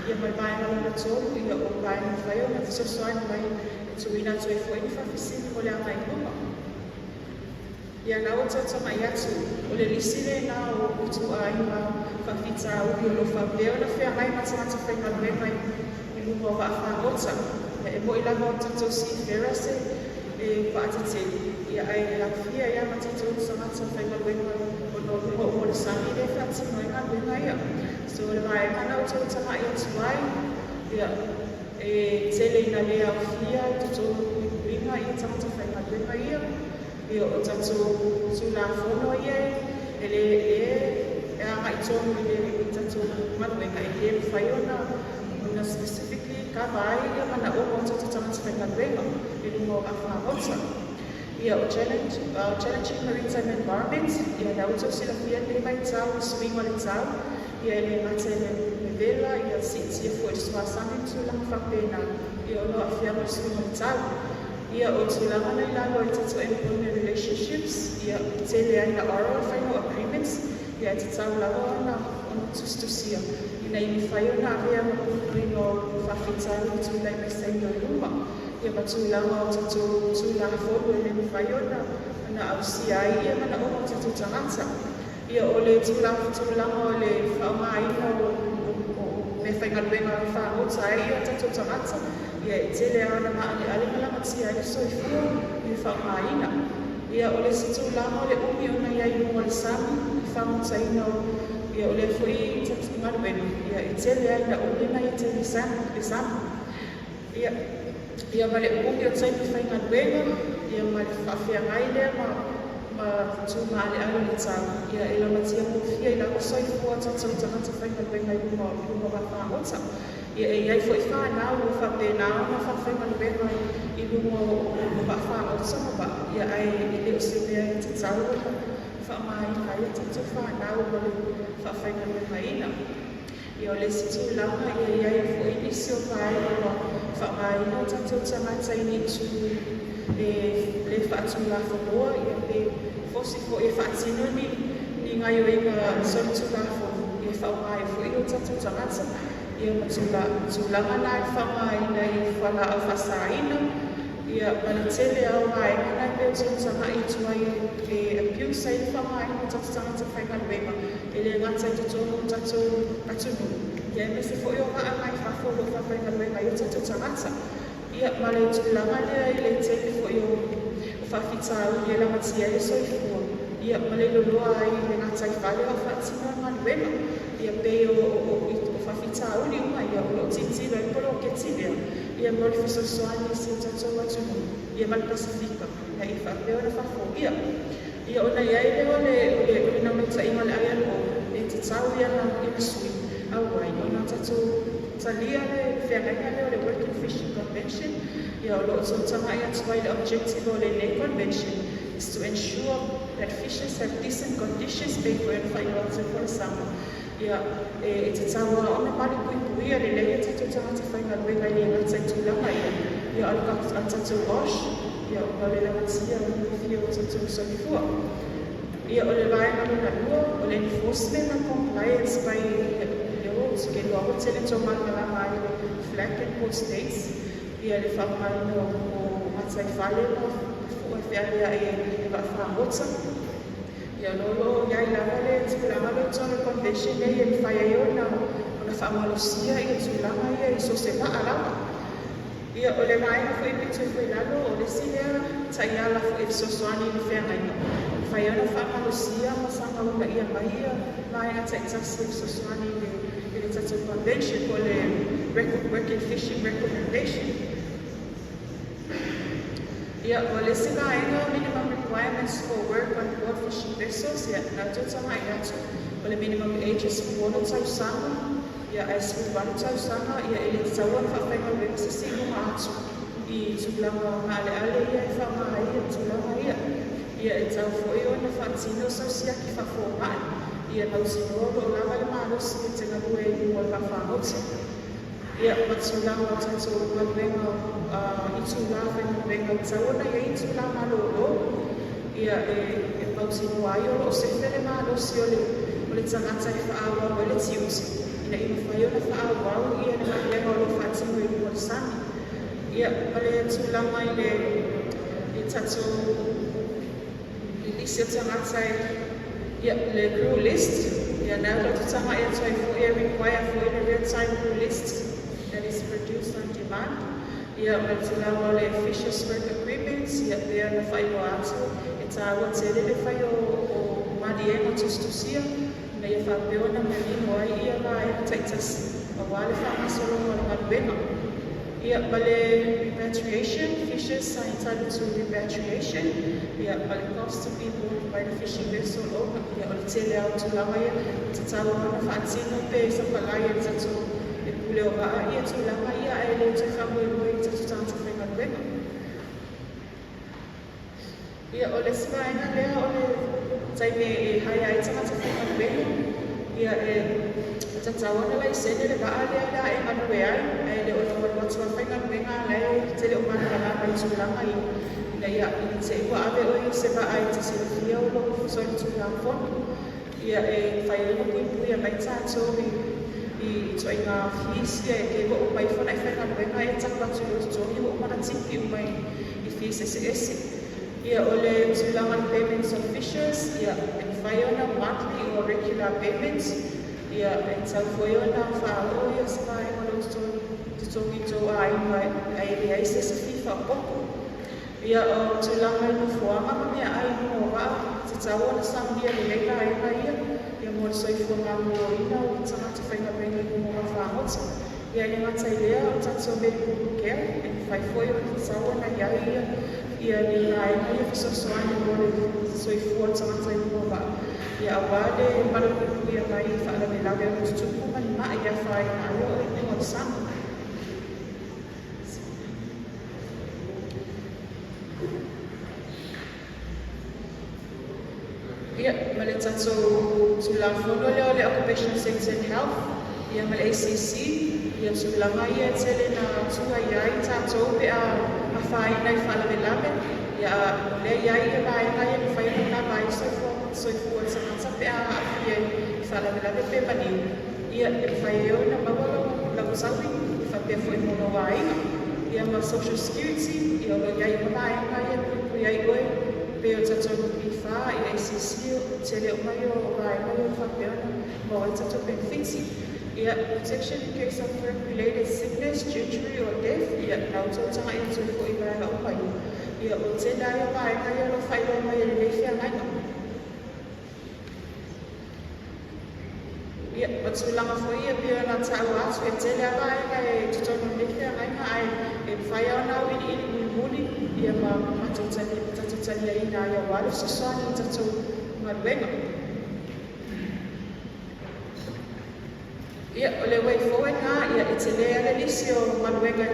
ia mai mai malo na tolu ia o mai na whai ana whasosoane mai e tuina tu e fo i whawhisini mo lea mai ngoma. Ia nau tata mai atu, o le lisire na o kutu ai ma whawhita uri o lo whawheo na whea mai matamata whainga rei mai i lungo wa whaangota. Ia e mo i lama o tatou si whera se e whaatite. Ia ai e lawhia ia ma tatou samata whainga rei mai o no lungo o le sami le whaatino i ngā ruenga ia. So le mai mana o tau tama i atu ai, ia e tele ina lea o whia i tatou ringa i tamata whainga ruenga ia. Ia o tatou tula whono ia e a mai tonu i tatou manuenga i le whaiona una specifically ka vai ia mana o tatou tamata whainga ruenga i lungo a whaangota. Ia o challenging maritime environment, ia na uto sila whia le mai tau, i swing o le tau, ia le mate le vela, ia siti e fua i suasani tulang whapena, ia o loa whia swing o le tau. Ia o tulanga nei lalo i tatou employment relationships, ia tele ai na oral final agreements, ia te tau lawa ana o tustusia. Ina i whaiona avea makukuring o whawhitau i tūlai mai saino i luma. Ia matulanga o tatou tūla wholu e le whaiona, ana au si ai ia mana o tatou tangata. Ia o le tulanga o le whaungaina o me whaingaluenga o whaangota ai ia tatou tangata. Ia e tele ana maani alingalanga tia i soifua i whaungaina. Ia o le situlanga o le umi o nei ai lunga le sami i whaangutaina o ia o le fui i tatu maruenu. Ia e tele ai na umi nei i te le sami. Ia ma le umi o taipi whaingaluenga, ia ma le whawhiangai lea ma tūma ale alo le tau. Ia e lama tia mōwhia i lama soifua tatou tangata whaingaluenga i lunga wa whaangota. Ia e iai fo i whanau o whapena o whawhainga luenga i lungo o whawhanga o samaba. Ia ai i leo se mea i te tau o whamai kai o tatou whanau o le whawhainga luenga ina. Ia o le situ langa ia iai e fo i nisi o pai o whamai o tatou tangata i ni tu le whaatu la whanua. Ia pe fosi fo e whaatino ni ngai o inga soitu la whanua. Ia whaumai fo i o tatou tangata. Ia matulanga nai whangai nei whala au whasaina. Ia manatele au mai nai peo tanga i tuai e abuse ai whangai o tatutanga whainga luenga. E le ngata i tutono tatou atunu. Ia me se fo i o haa mai whawholo whainga luenga i o tatou tangata. Ia male tulanga lea i le tele fo i o whawhitau i e lamatia e soifua. Ia male loloa ai le ngata i whale o whatina ngā luenga. Ia peo o whawhitau ni unga ia o lo titira i polo ke tilea. Ia mole fisosoani si tatou atunu. Ia male Pasifika. Ia i whapeo na whafo. Ia o na iai leo le nameta inga le aia lo e te tau ia na sui. Au ai, o na tatou talia le whengainga leo le Working Fishing Convention. Ia o lo tōtanga ia tuai le objective o le Lake Convention is to ensure that fishers have decent conditions they burn for the summer. Ia e te taua o na pari pui le lei e tatou tangata whainga luenga i le ngata i tūlanga ia. Ia alka a tatou osh, ia o le langatia o whiwhia o tatou soifua. Ia o le laenga na lua, o le enforcement and compliance by le rules ke lua hotele tō manga mai flag and port states. Ia le whakaino o matai whale o whiawhia e whawhangota. Ia lolo iai lava le tūlanga le tōna convention nei e whai ai o na whaamalosia i tūlanga ia i so se maa lawa. Ia o le maina fo i pitu i lalo o le silea tai ala fo i sosoani i whengaina. Whai ana whaamalosia ma sanga una ia maia mai ata i tasi i sosoani i le tatou convention o le Working Fishing Recommendation. Ia o le sila ainga minimum requirements for work on board fishing vessels, ia na tōtanga i atu o le minimum ages for water tausanga, ia as with water tausanga, ia e le taua whawhainga weka se sinunga atu i tūlanga ngale ale ia e whamaha ia tūlanga ia. Ia e tau fwoi o na whaatino sau sia ki whawhongai. Ia nau sinoro o lava le marosi e te ngahue i mua whawhangoti. Ia matūlanga o tatou manuenga i tūlanga i manuenga i tauna ia i tūlanga lolo. Ia e pautino ai o lo se fere marosi o le tangata e whaawa o le tiusi. Ina ina whai o le whaawa o ia ne manuenga o lo whaatino i mua sani. Ia male tūlanga i le tatou Lisa tangata le crew list. Now Dr. Tama require for a real-time crew list that is produced on demand. Matulawa le Fisher's work agreements. There na whai o atu. Tawa tere le whai o Mariema tustusia. Na ia whapeo na merino ai ia la e Titus. Wale whamasolo o le manuenga. Male repatriation, fishers are entitled to repatriation. Male cost to be borne by the fishing vessel over. Ole tele au tūlanga ia, te tawa mana whaatino pe sa palai e tato e pule o raa ia tūlanga ia e leo te whamui roi i tato tanta whenga nuenga. Ole smaina lea ole taime e hai ai tangata whenga nuenga. Tatawana lai sene le baa lea la e manue ai, e le ona watua whenga nuenga lea tele o mana la mai tūlanga i. Ia te ua ave oi se baa i te silafia o lo so i tūlanga whonu. Ia e whai ino pui mai tātou i toi ngā whisia e ke o mai whana i whenga nuenga e takpatu o tōhi o mana tiki o mai i whis ese. Ia o le tūlanga payments of fishers, ia e whai ona monthly or regular payments. Ia e tau fwoi ona whaaro ia se mai o lo tōhi tō a inga e le aise se fifa poko. Ia o tūlanga ino whuanga mea ai mo wa te tau ona samia le leika e na ia. Ia mo le soifua ngā mua ina o tangata whainga wenga i mo whangota. Ia i ngata i lea o tatou medical care e whai fwoi o te tau ona ia ia. Ia ni ngā e na ia whasosoani mo le soifua tangata i mo wa. Ia awale malakuku ia mai i whaala lawe o tutupu mani maa ia whai ngā alo o i ngota sama. Male tatou tūlanga whono leo le Occupational Safety and Health. Ia male ACC. Ia tūlanga ia tele na tua iai tatou pe a whaina i whaalawe. Ia le iai ia mai ngai e whaina na mai soifua tangata pe a awhia i whaalawe pe maniu. Ia e whaio na mawala la kusawi i whapea fwoi mono wa inga. Ia ma Social Security. Ia lo iai ma mai ngai e pupu iai oe. Pe o tatou i wha i ACC o tele o mai o rai mai o whapeona mo i tatou benefits. Ia protection in case of work-related sickness, injury or death. Ia nau tau tanga i tui fo i mai la o mai. Ia o tēnā i o mai mai o lo whai o mai e leifia ngai no. Ia matulanga fo ia pia na tau atu e tele a mai mai e tutono leifia ngai mai e whai au nau ini muli. Ia ma tatutani a ina ia wale sasani i tatou maruenga. Ia o le wai fōe ngā ia e te lea le lisi o maruenga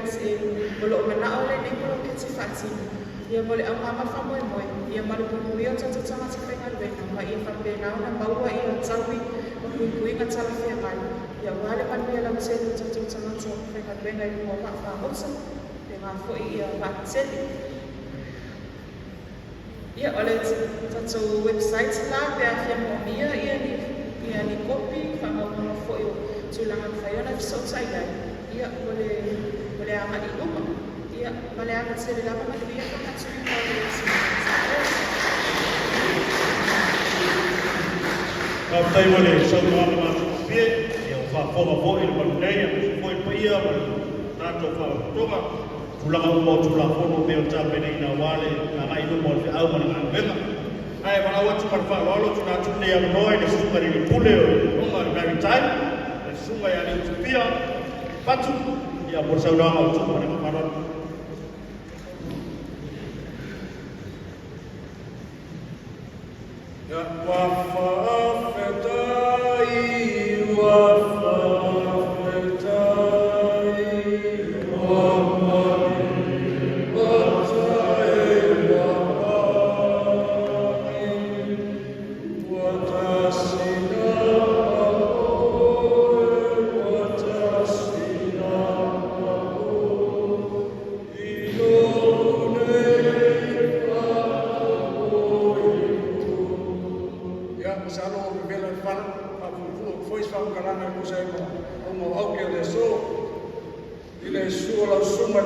o lo mana o le nipolo ke te whatini. Ia mo le au mama whamoe moe. Ia marupuku i o tatou tangata whainga ruenga. Ma i whapena o na maua i o taui o kuikuinga talawhia mai. Ia wale manu ia lau tēlu tatou tangata whainga ruenga i mua whaosa. Le ngā fōi ia whaateli. Ia ole tatou website la pe a fia mo mia ia ni kopi whamaumana fo i o tūlanga whaiona ki sota i ai. Ia ole ama i uma. Ia male anga tere lava ma le ia kona tui mo le Ka tai wale sau ngāma ngā tupie, ia o whāwhonga fo i le malunei, a musu fo i paia, ma tātou whāwhonga. Tūlanga uma o tūlanga whono me o tāpene i nā wale, ngā mai numa o te au mana ngā wenga. Ai, mana watu marwha walo, tūnā tūne ia mnoi, le sunga rini pule o runga i maritime, le sunga ia ni utupia, patu, ia por sauranga o tūma ni mamarona. Ya wafafetai, wafafetai, wafafetai.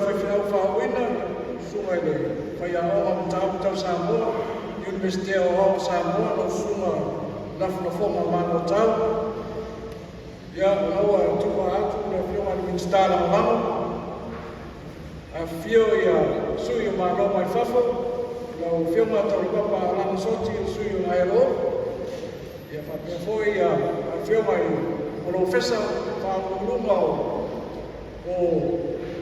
foi whauwina, sunga le, whai a oa tau Samoa, University of Samoa, no sunga lafuna fonga mano tau. Ia, aua tuwa atu, na whionga ni minstala mamo. A whio ia sui o malo mai whafo, na o whionga tau papa alama soti o sui o aero. Ia whapea foi a whionga i profesa whaulunga o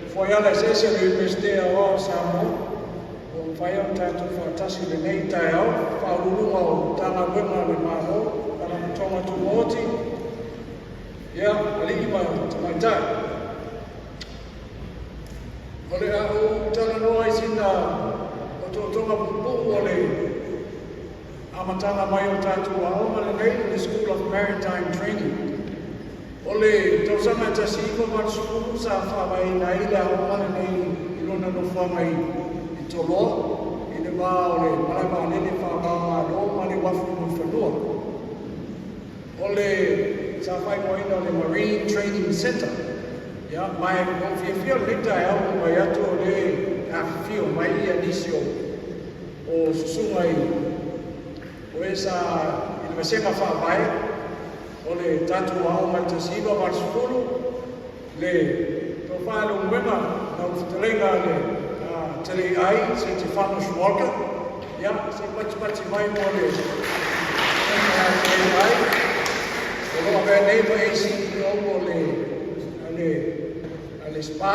Foiala Session University of Samoa. O whai au tātou whaatasi le nei tai au, whaulunga o tāna wenga le mālo, ana mutonga tu mōti. Ia, aliki mai tai. O le au tala noa i sina o tō tonga pupu o le amatanga mai o tātou a oma le nei le School of Maritime Training. O le tausanga tasi iwa matsukuru sa whawai na ila oma le nei ilona no whangai i toloa. I le wā o le marama nene whawā mā lo ma le wafu no whanua. O le sa whai moina o le Marine Training Center. Ia, mai o whiawhia rita e au mai atu o le whio mai i anisio o susunga i o e sa i le masenga whaamai o le tatu au mai tasiwa marsukuru le to whaelo mwema na ufutalenga le tele ai se te whanu shwalka ia, se pati mai mo le tele ai o loa mea neiva e si o le spa.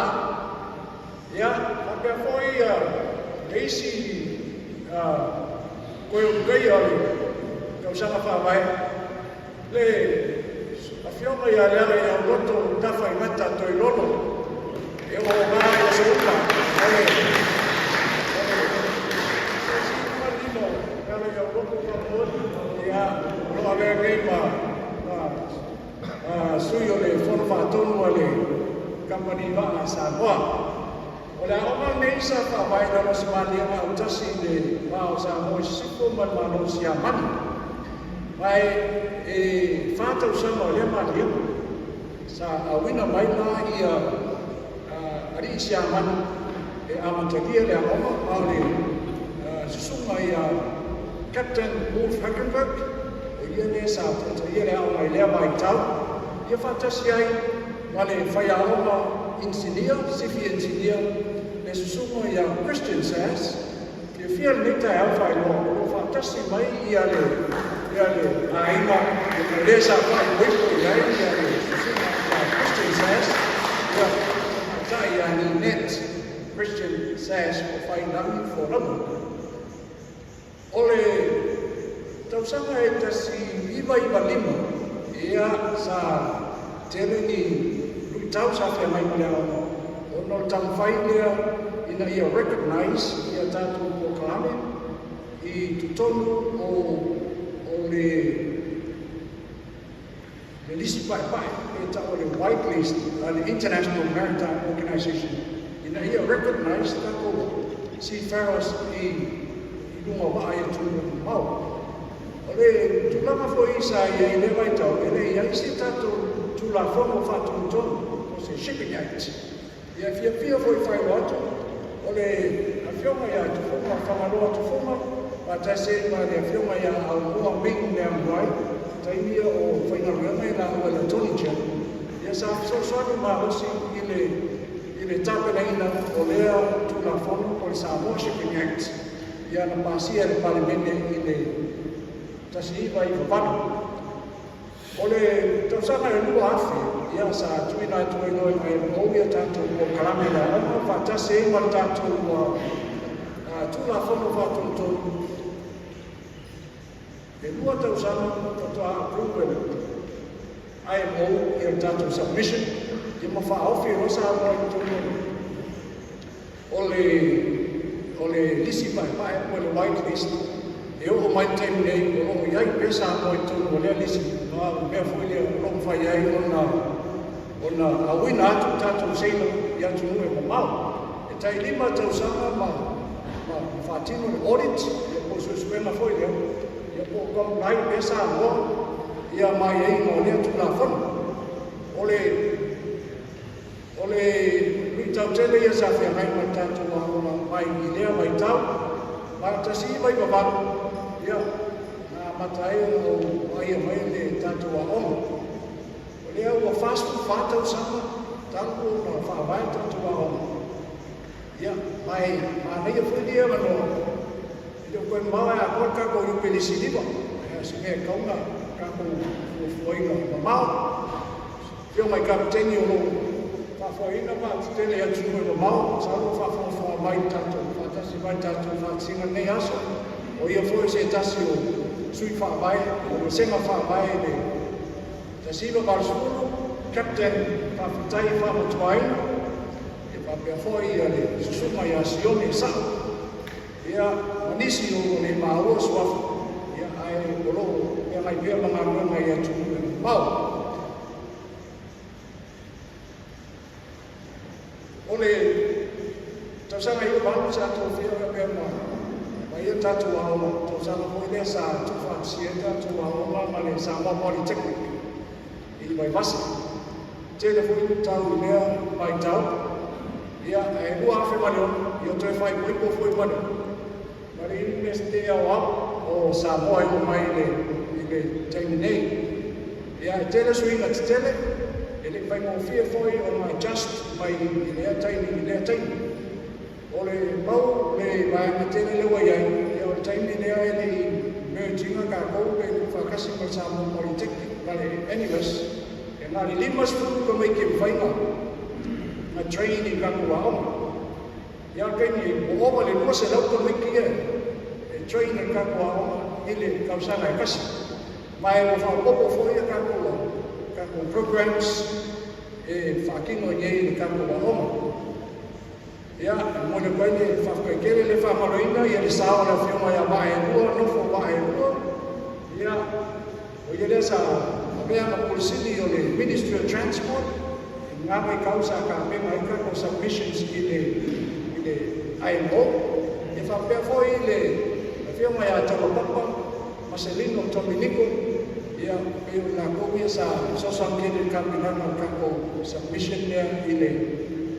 Ia, apea foi leisi koe ukai o le kausanga whaamai. Le a whionga ia leara i au loto tawha i mata toi lono. E o maa i asa upa. Ole marino, leara i au loto whamoni. Ia, loa mea mei sui o le whono whaatonu a le company wa Samoa. O le aoma nei sa whaamai na rosa mālianga au tasi le wao Samoa i sipo malmano si a mani. Mai e whātau sama o le mālianga sa awina mai la i ari si a mani e amatakia le aoma au le susunga i Captain Wolf Hackenberg o ia ne sa tata ia le aoma i lea mai tau. Ia whātasi ai wale whai aoma engineer, sifi engineer, le susunga i Christian SAS, ke whia neta e au whai loa, o whaatasi mai i ale aima, o le sa whai wipo i ai, i ale susunga i Christian SAS, ia tai ani net Christian SAS o whai nami for ramu. O le tausanga e tasi iwa lima, ia sa tele ni tau sa whea mai mea o no tang whai lea ina ia recognize ia tātou o kalame i tutonu o le lisi pai e ta o le whitelist the International Maritime Organization ina ia recognize tātou seafarers i lunga waa ia tunu mau. O le tulama fo isa ia i le vai tau e le ia isi tātou tula fono whātunu tonu se shipping act. Ia whia foi whai watu, o le a whionga ia tu whonga, whamaloa tu whonga, wa ta se ma le whionga ia au mua ming nea mwai, taimia o whainga ruanga i la ua la tonija. Ia sa soanu ma hosi i le tapena ina o lea tu la fono o le Samoa Shipping Act. Ia na pasia le palimene i le tasi iwa i wapana. O le tausanga e lua afi, ia sa tuina e tuinoi mai mōia tātou o karame la oma, whātase e mara tātou tūla whono whātontonu. E lua tausanga tātou a approve IMO i tātou submission, i ma whaofi rosa amoa i tūnoi. O le lisi pai o le whitelist, e o mai teimu nei o longo iai pesa amoa i tūnoi o lea lisi. Mea fuile o longo whai ai ona awina atu tātou seino i atu nue mo mau. E tai lima tausanga ma whātino le audit, i a po susuenga fuile, i a po komplai pesa amoa, i a mai ei no lea tūla whanu. O le tau tele ia sa fia ngai mai tātou a o mai i lea mai tau, ma ta si mai babaku, ia, na matai o ai mai le tātou a oma. O lea ua fastu whātau sama, tango na whaamai tātou a oma. Ia, mai, ma nei a whunia mano, i tau koe maua a koe kako i pelisi liwa, ia si mea kaunga, kako ufuainga mamau, fio mai kapiteni o lo, whafoina pa tele atu koe mamau, saru whafawha mai tātou, whatasi mai tātou, whatinga nei aso, o ia fo se tasi o sui whaamai, o senga whaamai le, ta siwa Barsukuru, Captain Whawhitai Whamatuaina, e whapea fo ia le susuma ia sione sa, ia manisi o le maua suafu, ia ai olo, ia mai pia mga runga ia tumu mau. Ole tausanga i balu sa to fia ka ma mai ta to wa to sa mo ile sa to fa sieta to wa ma le sa mo polytechnic i mai basi telefoni tau le mai tau ia e lu afe ma le io to fai poi po foi ma mari neste ya wa o sa mo ai mai le terminei ia tele suinga tele ele vai mo fia foi on just mai le taini o le mau le vai na tele le wai ai o taini le ai le merging ka ko le fa kasi ma sa mo polytechnic vale anyways e na le limas fu ko mai ke vai na training ka ko wa ya ke ni o o le no se lau ko mai ke e training ka ko wa ile ka sa na kasi mai o fa popo foi ka ko programs e whakino i le kako wa oma. Ia, mo le koe le whakakele le whamaroina i le sao la whio mai a wae rua, nofo wae rua. Ia, o i le sa mea ma polisini o le Ministry of Transport, ngā mai kausa ka me mai kako submissions i le IMO. E whapea fo i le whio mai a Tawapapa, Marcelino Tominiko, ia pe na kopia sa sosang kene kapinana kako submission nia ile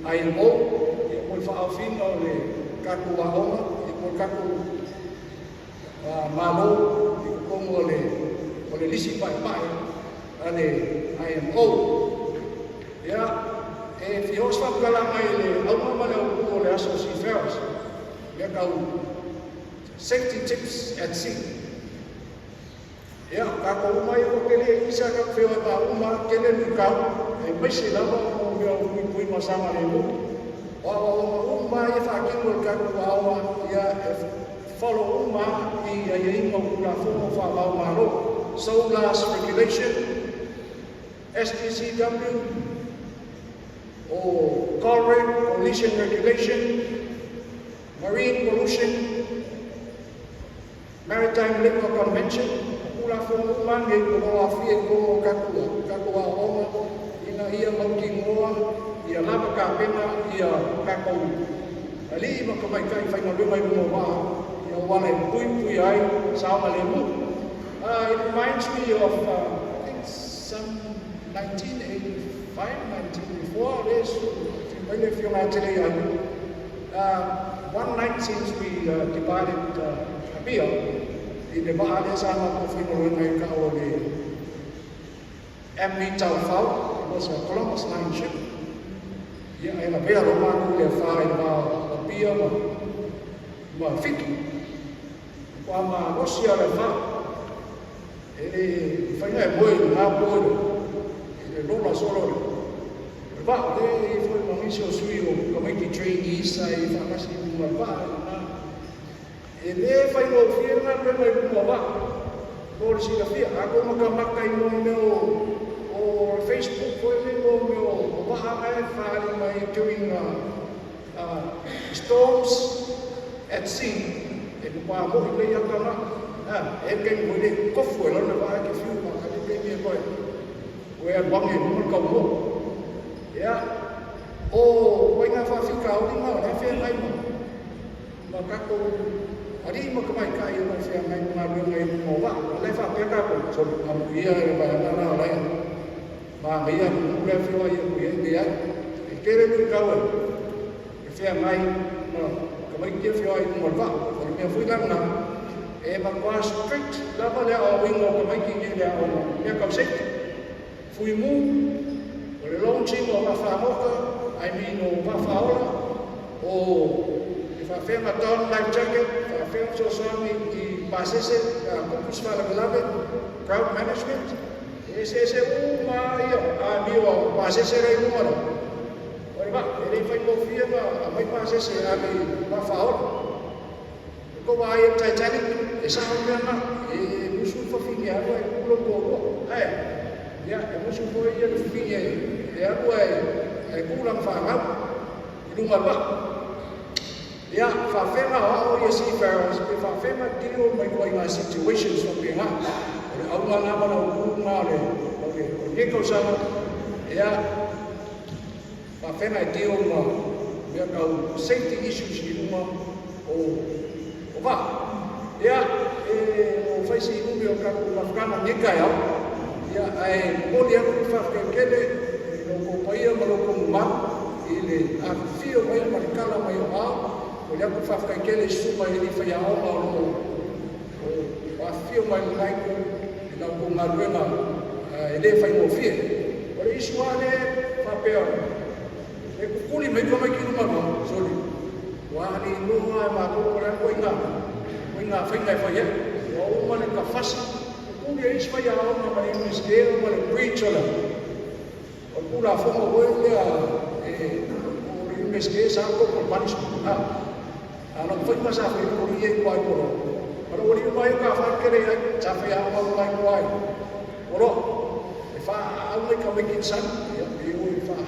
IMO ia mo fa afino le kako wa oma ia mo kako malo i ko le lisi pai ale IMO ia e fios fa kala mai le oma male o le aso si ferros ia ka safety tips at sea. Ya, kako umai ko kele isa ka feo ba uma kele luka e mesi lava o meu pui masama le mu. O uma e fa kilo ka ko awa ya follow uma i ya ingo kula fo fa ba uma ro. SOLAS regulation, STCW or collision regulation, marine pollution, maritime liquor convention. Kula fo mangi ko wa fi ko kako wa oma ina ia mauki ngoa ia lava ka pena ia kako ali ma ko mai kai fai no mai mo wa ia wale pui ai sa ma le mu it reminds me of I think some 1985 1984 this when if you actually one night since we divided Kabia i le maa le sama ko whinoro ngai ka o le MV Taufau, it was a Columbus Line ship. Ia e na pea roma ku le whae ma pia ma whiki. Kua ma nosia le wha. E le whainga e moe ngā poe e le rola solo le wha le i whai mangisi o sui o kamiki trainees a i whakasi ma wha e le fai no fia na pe mai mo ba ko si la fia a ko ma maka i mo o Facebook ko le mo ba ai fa mai doing storms at sea e pa mo le ya kana e ke mo le ko fu lo na ba ke fiu ma ka ke me ko we a bang e mo ka mo ya o ko nga fa fi ka o nga na fe mai ma ka ko ari mo kamai kai mo sia mai ma lo ngai mo ba le fa pe ka ko so am ia ba na la ma ia mo le fi wa ia ia e kere ni ka wa Fia mai kamai kia fia ai mo va ko me fui lang na e ba kwa strict la ba le o wingo kamai ki le o me ka sek fui mu o le long ching o va fa mo ai mi no va fa ola o fa fe ma don life jacket fa fe so so ni pasese ko kus fa la lave crowd management ese ma io a mio pasese re mo ba, ele fai mo fia ma mai pase se ali ba faol. Ko ba ai Titanic e sa o mena e musu fa fini a ai kulo ko. Ya, e musu fo ia de fini e a ai kulo fa ma. Lunga ba. Ya, fa fema o ia si pharaohs, pe fa fema deal mai ko in situations so be ha. Au nga ba na ku nga le. Okay, e ko sa ya whawhena deal ma mea kau safety issues i uma o wha. Ia, o whaisi umi o kaku whakana nekai au. Ia, ai mori aku whakekele no ko paia ma no ko mumau i le a whio mai marikala mai o au. O le aku whakekele suma i li whai au ma o a whio mai laiko i nau ko ngaruenga e le whai mo whie. O le isu ane whapea e kukuli mai kama ki uma ma soli wa ni no ma ko ra ko inga fai ngai fai o uma le ka fasi ku ye is fai a ma mai ni scale ma le preach ola o pura fo mo le a o le scale sa ko por punch no fai ma sa fai ko ye ko ai ko pero o le mai ka fa ke le sa fai a ma mai ko ai oro e fa a mai ka mai ki san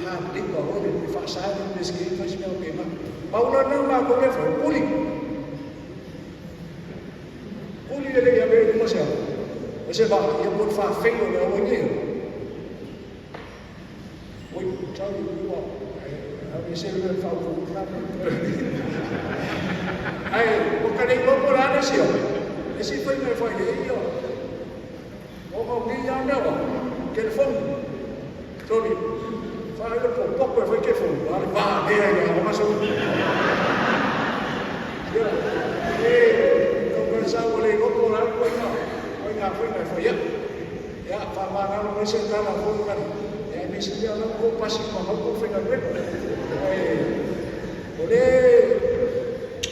ha dico o le fa sa le schi fa si che ma paura non ma come fa puli le ya be mo sa o se va io pot fa fego le o ni o ciao di qua a mi se le fa un ai o ca dei poco la ne si e si poi me fai io o mi ya no che il fondo Tony fai un po' fai che fu va bene ma sono non pensavo le cose la poi fai ya fa ma non mi sembra la forma e mi sembra un po' passi ma non può fare quello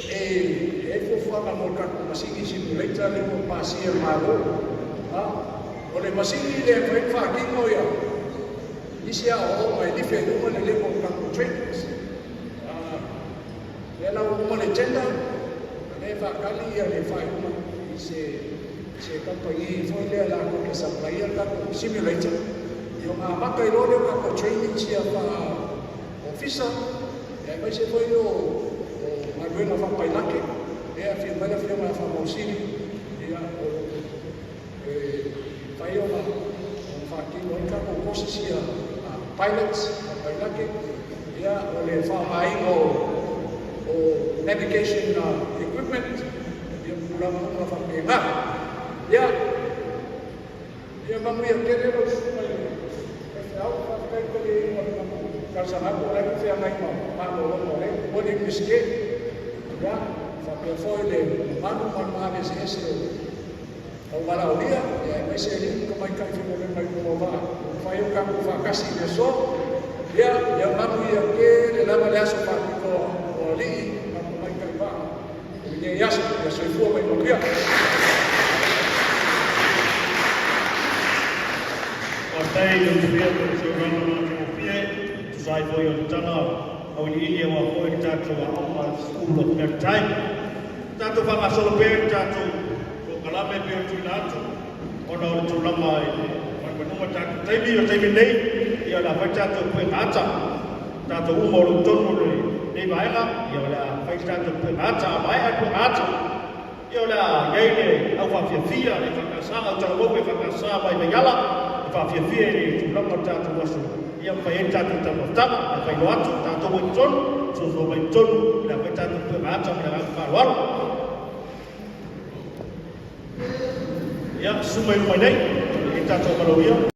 e fu fa molto ma si simulator le può passi ma o le masini le fa che noi isi a o mai di fe uma le mo ka trainers la uma le tenda le fa kali ya le fa uma se compagnie foi le la ko sa player ka simulator yo ma ka ro le ka training sia pa officer e mai se foi o ma bueno fa pai lake e a firma fa mosini ya fa yo ma fa ki no ka ko sia pilots, pailake, ia o le whamai o navigation equipment, ia pula mga whapenga. Ia mamui a kerero sumai, e au whakai kore inga karsanaku, lai kuwhea mai mano lono re, odi miske, ia whapea foi le manu manu se ese o marauria, ia mai se rin kamai kai whimore mai kumawaa. Fai o kapu whakasi me so, ia manu ia ke le lama le aso whakiko o li, manu mai kai wha, o li e aso, ia soifua mai no kia. O tei o whia ko te rana manu o pie, tu sai foi o tana, au li ili wa foi tātou a oma School of Maritime. Tātou whangasolo pēr tātou, o kalame pēr tu nātou, ona o le tū lama Menuma tātou taimi o taimi nei, ia la whai tātou koe ngāta. Tātou umoru tonu nei vaenga, ia la whai tātou koe ngāta, a mai koe ngāta. Ia la geine au whawhiawhia, e whakasā, au taramoku e whakasā mai me yala, e whawhiawhia e tūlama tātou wasu. Ia whai e tātou tamotama, e whai no atu, tātou mai tonu, so mai tonu, ia whai tātou koe ngāta, me la whakaruaru. Ia, sumai mai nei, e tātou maroia.